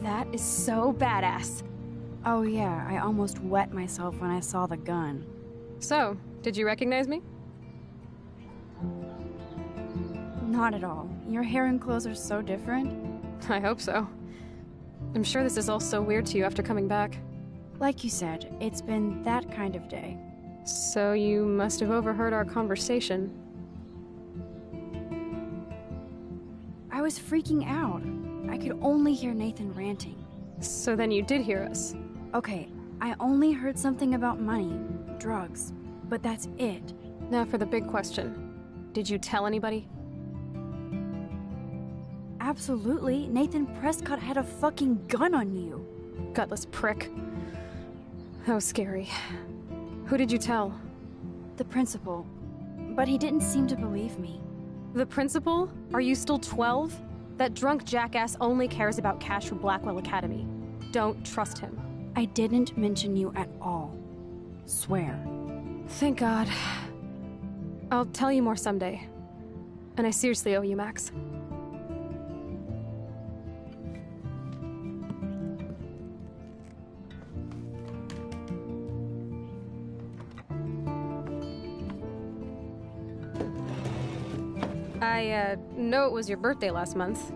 That is so badass. Oh yeah, I almost wet myself when I saw the gun. So, did you recognize me? Not at all. Your hair and clothes are so different. I hope so. I'm sure this is all so weird to you after coming back. Like you said, it's been that kind of day. So you must have overheard our conversation. I was freaking out. I could only hear Nathan ranting. So then you did hear us. Okay, I only heard something about money, drugs, but that's it. Now for the big question. Did you tell anybody? Absolutely. Nathan Prescott had a fucking gun on you. Gutless prick. That was scary. Who did you tell? The principal. But he didn't seem to believe me. The principal? Are you still 12? That drunk jackass only cares about cash for Blackwell Academy. Don't trust him. I didn't mention you at all. Swear. Thank God. I'll tell you more someday. And I seriously owe you, Max. I know it was your birthday last month.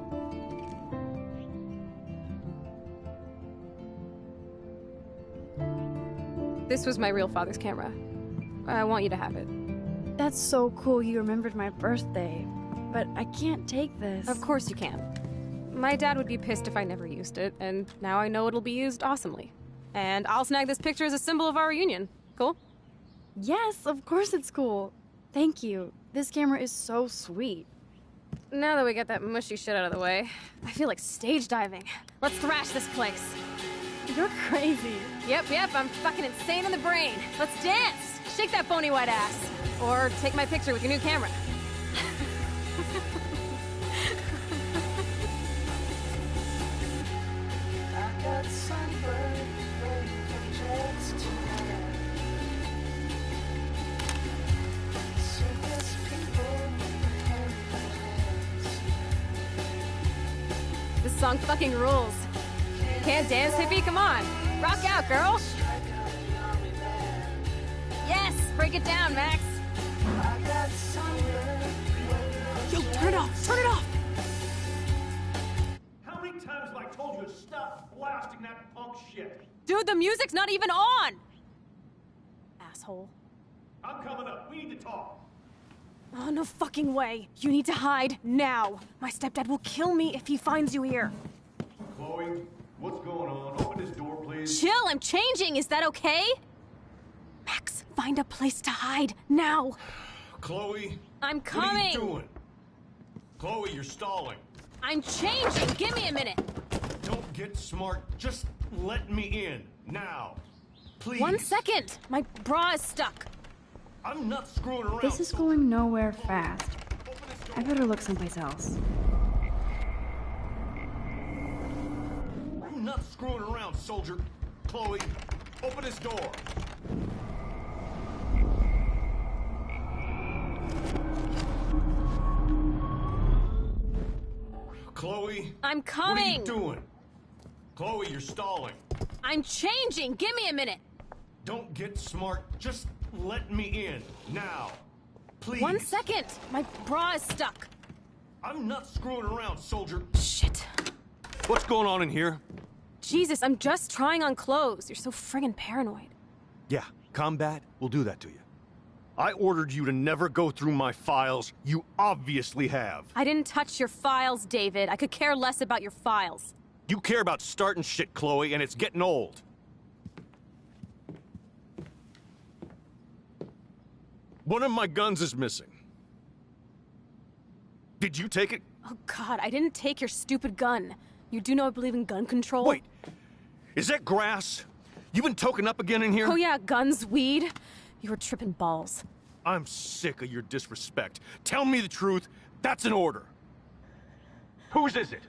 This was my real father's camera. I want you to have it. That's so cool you remembered my birthday. But I can't take this. Of course you can. My dad would be pissed if I never used it, and now I know it'll be used awesomely. And I'll snag this picture as a symbol of our reunion. Cool? Yes, of course it's cool. Thank you. This camera is so sweet. Now that we got that mushy shit out of the way, I feel like stage diving. Let's thrash this place. You're crazy. Yep, I'm fucking insane in the brain. Let's dance! Shake that bony white ass. Or take my picture with your new camera. I got sunburned from jets tonight. Circus people and friends. This song fucking rules. Can't dance, hippie? Come on. Rock out, girl. Yes, break it down, Max. Yo, turn it off. Turn it off. How many times have I told you to stop blasting that punk shit? Dude, the music's not even on. Asshole. I'm coming up. We need to talk. Oh, no fucking way. You need to hide now. My stepdad will kill me if he finds you here. Chloe, what's going on? Open this door, please. Chill, I'm changing. Is that okay? Max, find a place to hide now. Chloe? I'm What are coming. you doing? Chloe, you're stalling. I'm changing. Give me a minute. Don't get smart. Just let me in. Now. Please. 1 second! My bra is stuck. I'm not screwing around. This is going nowhere fast. I better look someplace else. I'm not screwing around, soldier. Chloe, open this door. Chloe? I'm coming! What are you doing? Chloe, you're stalling. I'm changing! Give me a minute! Don't get smart. Just let me in. Now. Please. 1 second! My bra is stuck. I'm not screwing around, soldier. Shit. What's going on in here? Jesus, I'm just trying on clothes. You're so friggin' paranoid. Yeah, combat will do that to you. I ordered you to never go through my files. You obviously have. I didn't touch your files, David. I could care less about your files. You care about starting shit, Chloe, and it's getting old. One of my guns is missing. Did you take it? Oh, God, I didn't take your stupid gun. You do know I believe in gun control? Wait, is that grass? You been toking up again in here? Oh, yeah, guns, weed. You were tripping balls. I'm sick of your disrespect. Tell me the truth. That's an order. Whose is it?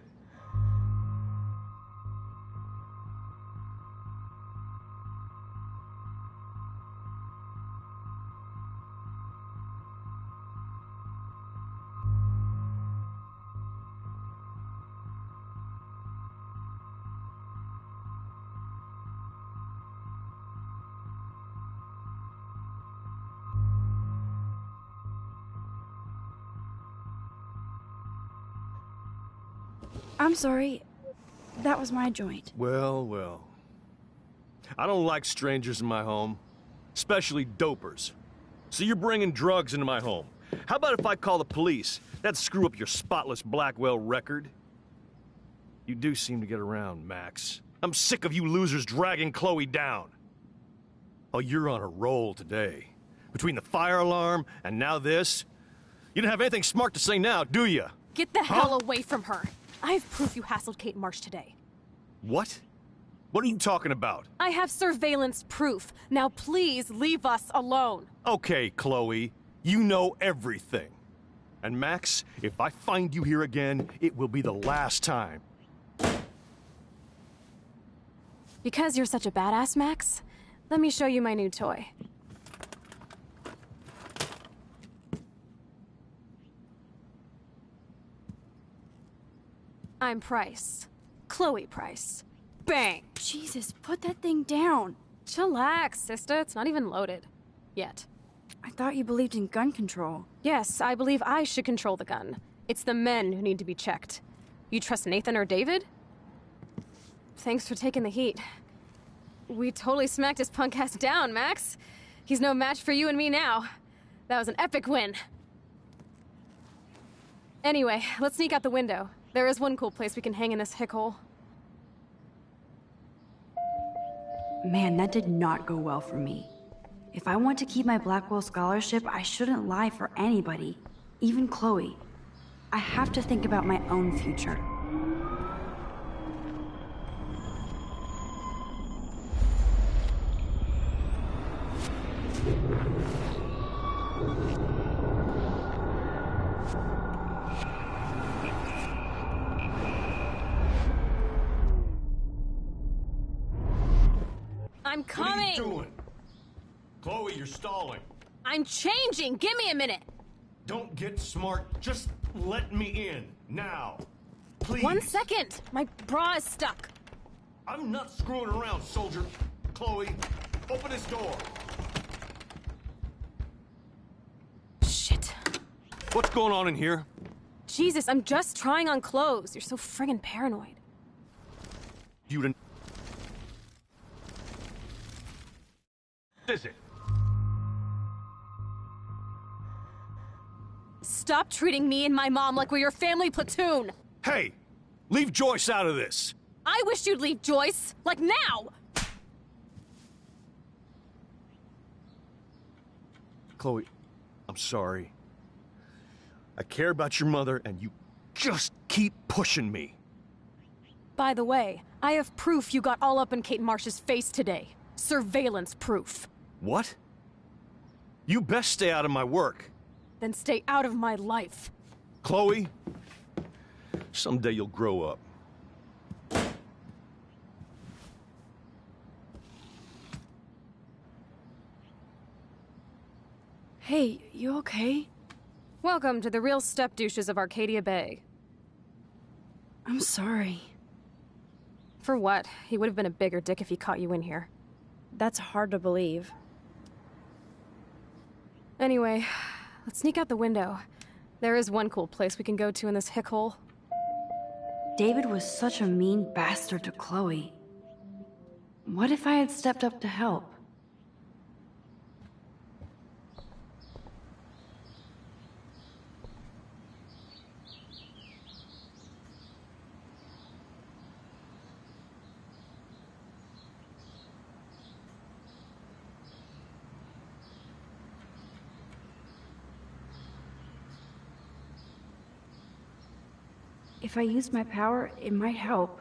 I'm sorry. That was my joint. Well, well. I don't like strangers in my home, especially dopers. So you're bringing drugs into my home. How about if I call the police? That'd screw up your spotless Blackwell record. You do seem to get around, Max. I'm sick of you losers dragging Chloe down. Oh, you're on a roll today. Between the fire alarm and now this. You don't have anything smart to say now, do you? Get the hell away from her. I have proof you hassled Kate Marsh today. What? What are you talking about? I have surveillance proof. Now please leave us alone. Okay, Chloe. You know everything. And Max, if I find you here again, it will be the last time. Because you're such a badass, Max, let me show you my new toy. I'm Price. Chloe Price. Bang! Jesus, put that thing down. Chillax, sister. It's not even loaded. Yet. I thought you believed in gun control. Yes, I believe I should control the gun. It's the men who need to be checked. You trust Nathan or David? Thanks for taking the heat. We totally smacked his punk ass down, Max. He's no match for you and me now. That was an epic win. Anyway, let's sneak out the window. There is one cool place we can hang in this hick hole. Man, that did not go well for me. If I want to keep my Blackwell scholarship, I shouldn't lie for anybody, even Chloe. I have to think about my own future. I'm coming! What are you doing? Chloe, you're stalling. I'm changing! Give me a minute! Don't get smart. Just let me in. Now. Please. 1 second! My bra is stuck. I'm not screwing around, soldier. Chloe, open this door. Shit. What's going on in here? Jesus, I'm just trying on clothes. You're so friggin' paranoid. You didn't. Is it? Stop treating me and my mom like we're your family platoon! Hey! Leave Joyce out of this! I wish you'd leave Joyce! Like now! Chloe, I'm sorry. I care about your mother, and you just keep pushing me. By the way, I have proof you got all up in Kate Marsh's face today. Surveillance proof. What? You best stay out of my work. Then stay out of my life. Chloe, someday you'll grow up. Hey, you okay? Welcome to the real step douches of Arcadia Bay. I'm sorry. For what? He would have been a bigger dick if he caught you in here. That's hard to believe. Anyway, let's sneak out the window. There is one cool place we can go to in this hick hole. David was such a mean bastard to Chloe. What if I had stepped up to help? If I used my power, it might help.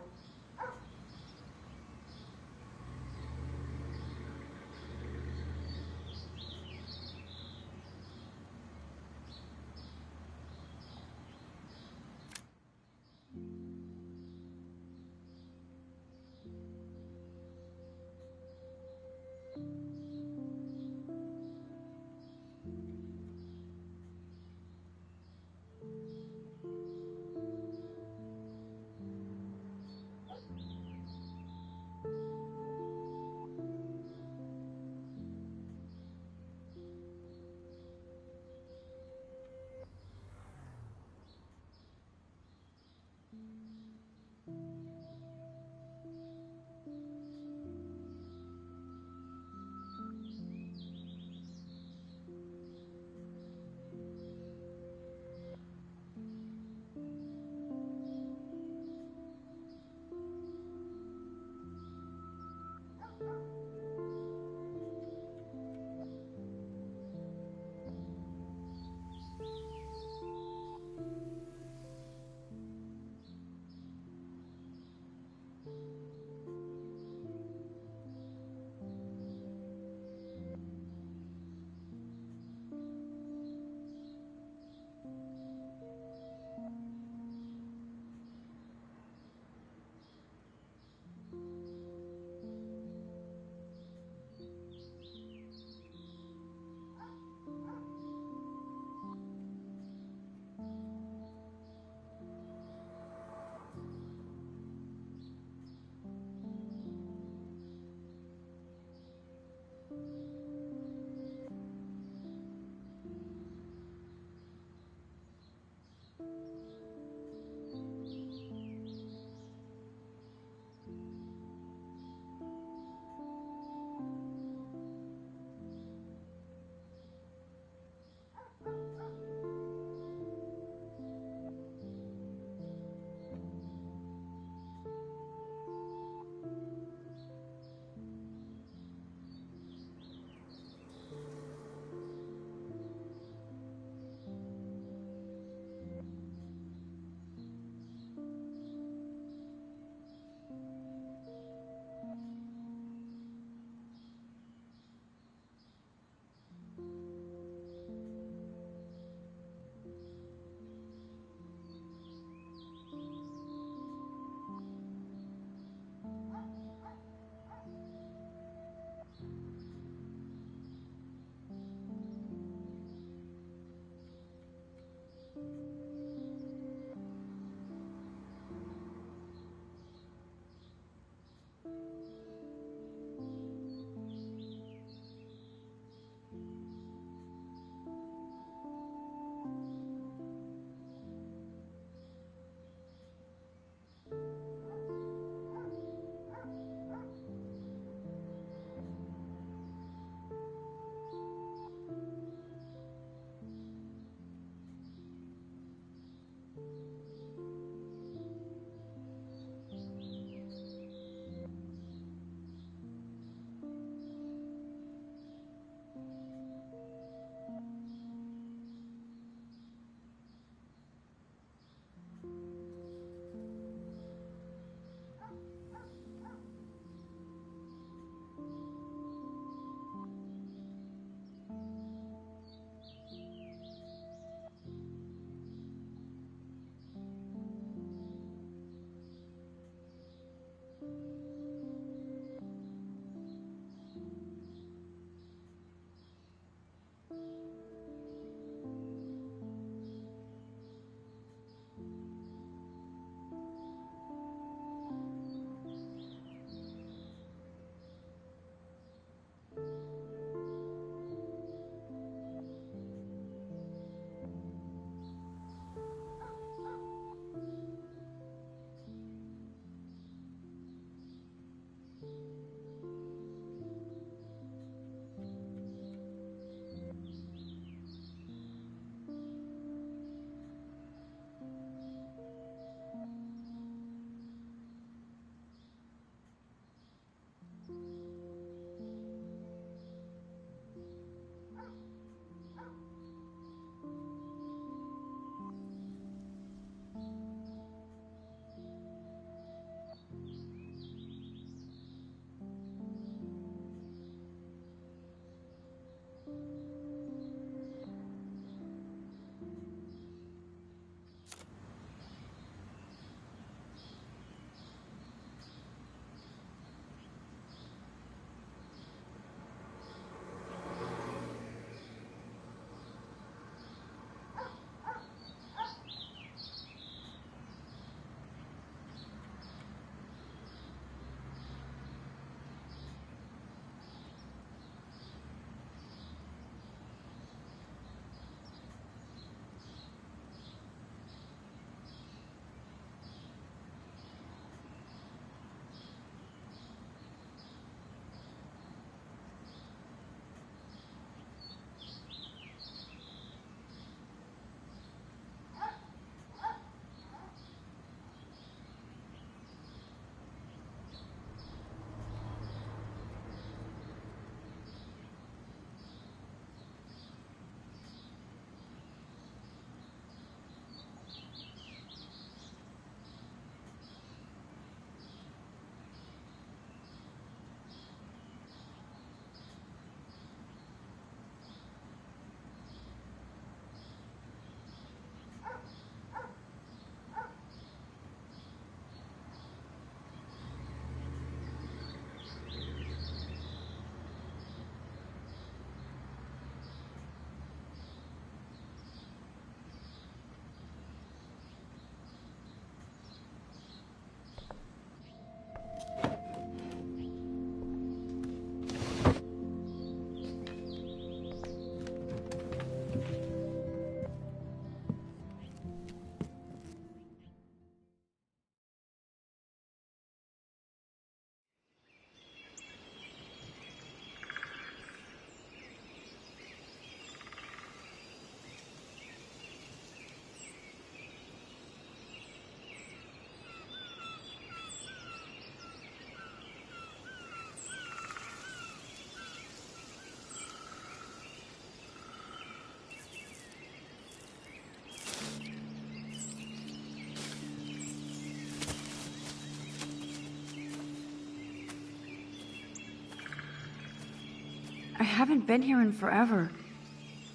haven't been here in forever.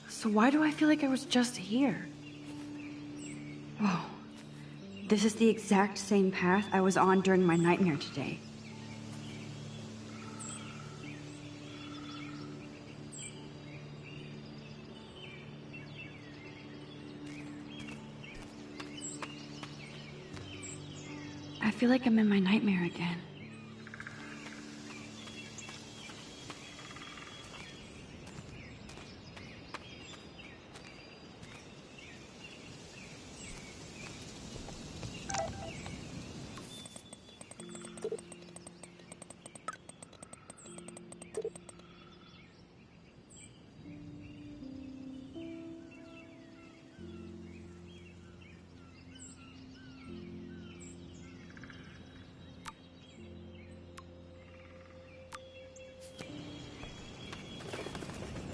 So why do I feel like I was just here? Whoa. This is the exact same path I was on during my nightmare today. I feel like I'm in my nightmare again.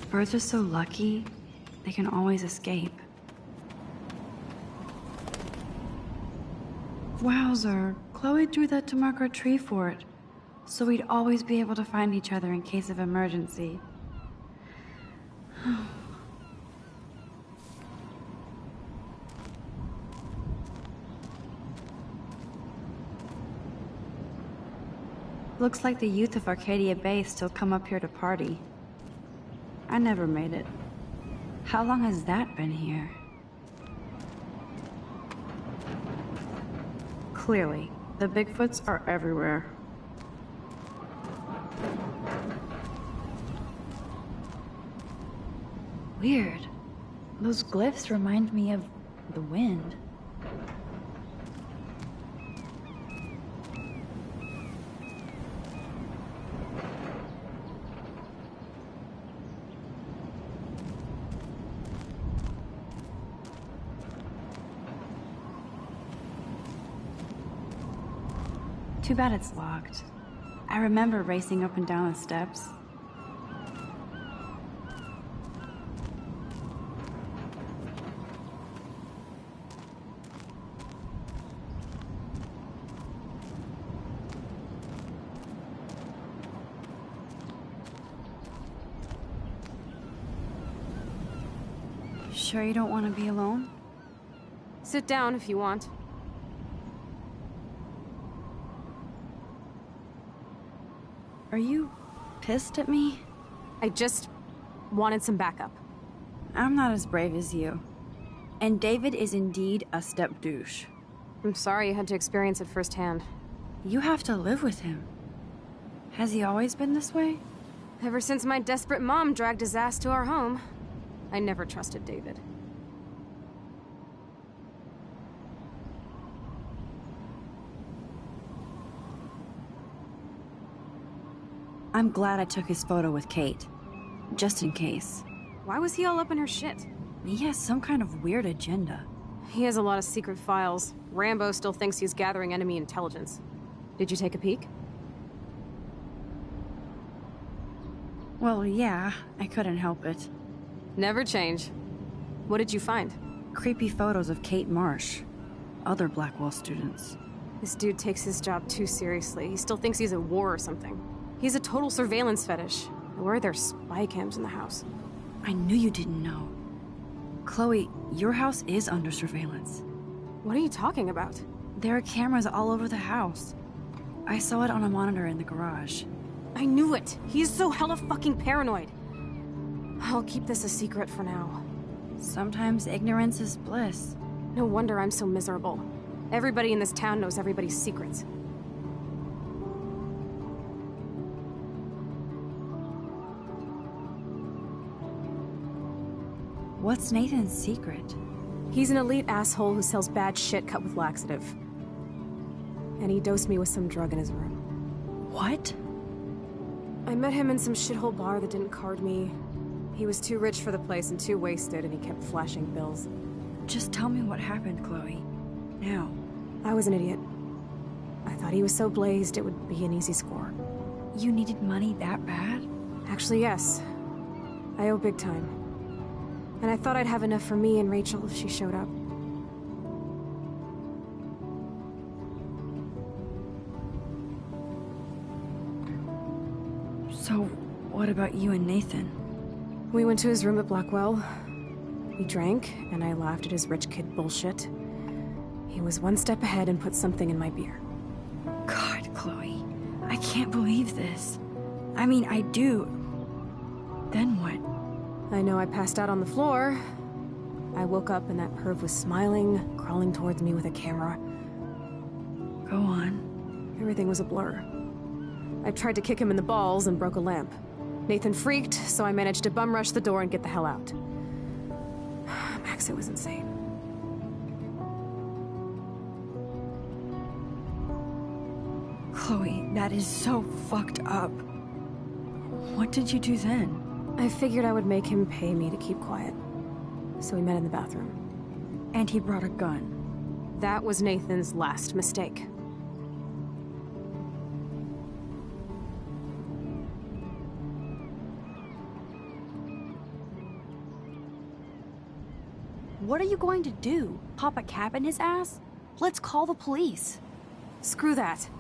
Birds are so lucky, they can always escape. Wowzer, Chloe drew that to mark our tree fort, so we'd always be able to find each other in case of emergency. Looks like the youth of Arcadia Bay still come up here to party. I never made it. How long has that been here? Clearly, the Bigfoots are everywhere. Weird. Those glyphs remind me of the wind. Too bad it's locked. I remember racing up and down the steps. Sure you don't want to be alone? Sit down if you want. Are you pissed at me? I just wanted some backup. I'm not as brave as you. And David is indeed a step douche. I'm sorry you had to experience it firsthand. You have to live with him. Has he always been this way? Ever since my desperate mom dragged his ass to our home, I never trusted David. I'm glad I took his photo with Kate. Just in case. Why was he all up in her shit? He has some kind of weird agenda. He has a lot of secret files. Rambo still thinks he's gathering enemy intelligence. Did you take a peek? Well, yeah, I couldn't help it. Never change. What did you find? Creepy photos of Kate Marsh. Other Blackwell students. This dude takes his job too seriously. He still thinks he's at war or something. He's a total surveillance fetish. Where are there spy cams in the house? I knew you didn't know. Chloe, your house is under surveillance. What are you talking about? There are cameras all over the house. I saw it on a monitor in the garage. I knew it! He's so hella fucking paranoid! I'll keep this a secret for now. Sometimes ignorance is bliss. No wonder I'm so miserable. Everybody in this town knows everybody's secrets. What's Nathan's secret? He's an elite asshole who sells bad shit cut with laxative. And he dosed me with some drug in his room. What? I met him in some shithole bar that didn't card me. He was too rich for the place and too wasted, and he kept flashing bills. Just tell me what happened, Chloe. Now. I was an idiot. I thought he was so blazed it would be an easy score. You needed money that bad? Actually, yes. I owe big time. And I thought I'd have enough for me and Rachel if she showed up. So, What about you and Nathan? We went to his room at Blackwell. We drank, and I laughed at his rich kid bullshit. He was one step ahead and put something in my beer. God, Chloe. I can't believe this. I mean, I do. Then what? I know I passed out on the floor. I woke up and that perv was smiling, crawling towards me with a camera. Go on. Everything was a blur. I tried to kick him in the balls and broke a lamp. Nathan freaked, so I managed to bum rush the door and get the hell out. Max, it was insane. Chloe, that is so fucked up. What did you do then? I figured I would make him pay me to keep quiet. So we met in the bathroom. And he brought a gun. That was Nathan's last mistake. What are you going to do? Pop a cap in his ass? Let's call the police. Screw that.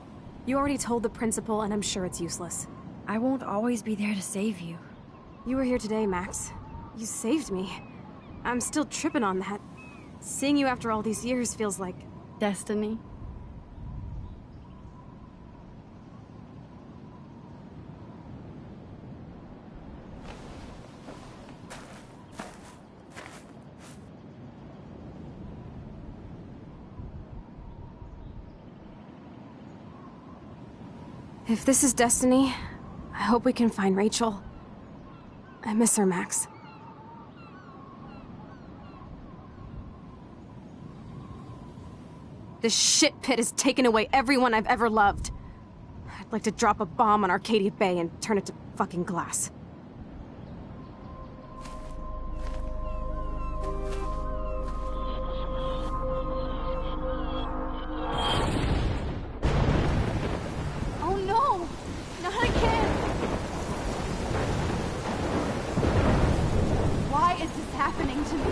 You already told the principal, and I'm sure it's useless. I won't always be there to save you. You were here today, Max. You saved me. I'm still tripping on that. Seeing you after all these years feels like... destiny. If this is destiny, I hope we can find Rachel. I miss her, Max. This shit pit has taken away everyone I've ever loved. I'd like to drop a bomb on Arcadia Bay and turn it to fucking glass. Oh no! Not again! Why is this happening to me?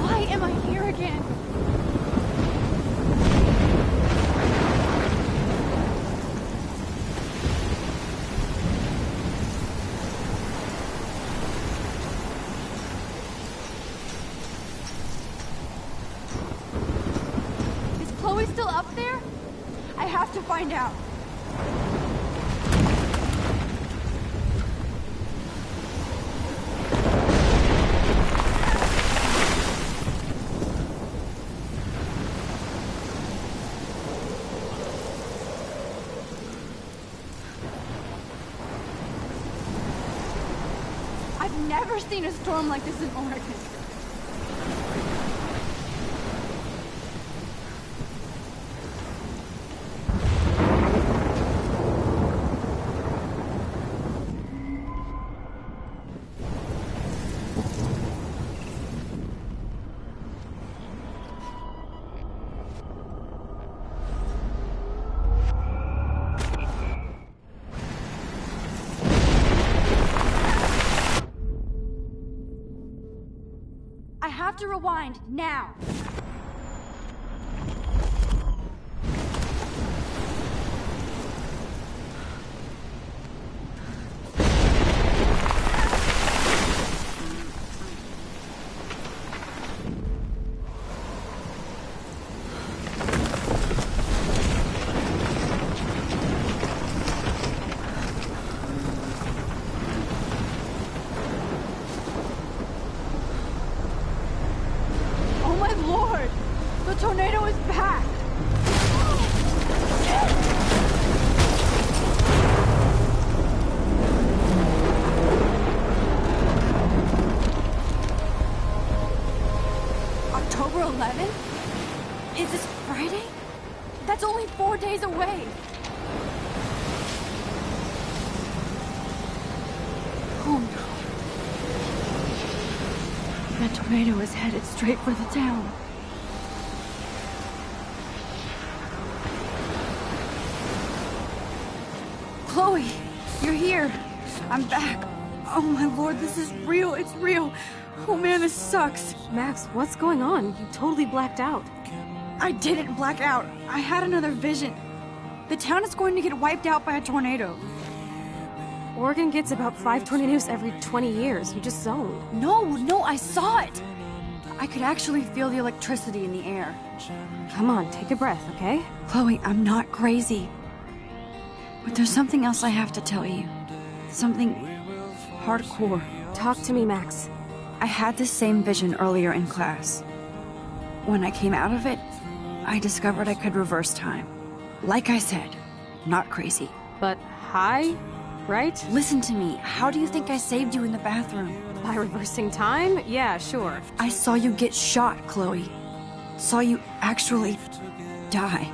Why am I here again? Is Chloe still up there? I have to find out. I've never seen a storm like this in Oregon. I have to rewind now. Oh my lord! The tornado is back! October 11th? Is this Friday? That's only 4 days away! Oh no. That tornado is headed straight for the town. Chloe, you're here. I'm back. Oh my lord, this is real. It's real. Oh man, this sucks. Max, what's going on? You totally blacked out. I didn't black out. I had another vision. The town is going to get wiped out by a tornado. Oregon gets about 5 tornadoes every 20 years. You just zoned. No, I saw it! I could actually feel the electricity in the air. Come on, take a breath, okay? Chloe, I'm not crazy. But there's something else I have to tell you. Something hardcore. Talk to me, Max. I had this same vision earlier in class. When I came out of it, I discovered I could reverse time. Like I said, not crazy. But high, right? Listen to me. How do you think I saved you in the bathroom? By reversing time? Yeah, sure. I saw you get shot, Chloe. Saw you actually die.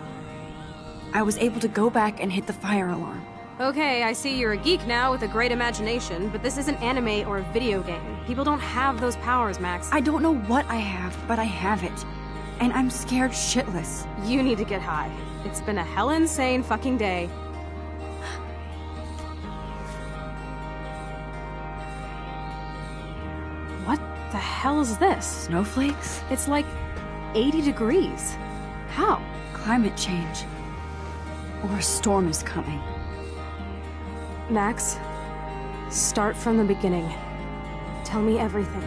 I was able to go back and hit the fire alarm. Okay, I see you're a geek now with a great imagination, but this isn't anime or a video game. People don't have those powers, Max. I don't know what I have, but I have it. And I'm scared shitless. You need to get high. It's been a hell insane fucking day. What the hell is this? Snowflakes? It's like 80 degrees. How? Climate change. Or a storm is coming. Max, start from the beginning. Tell me everything.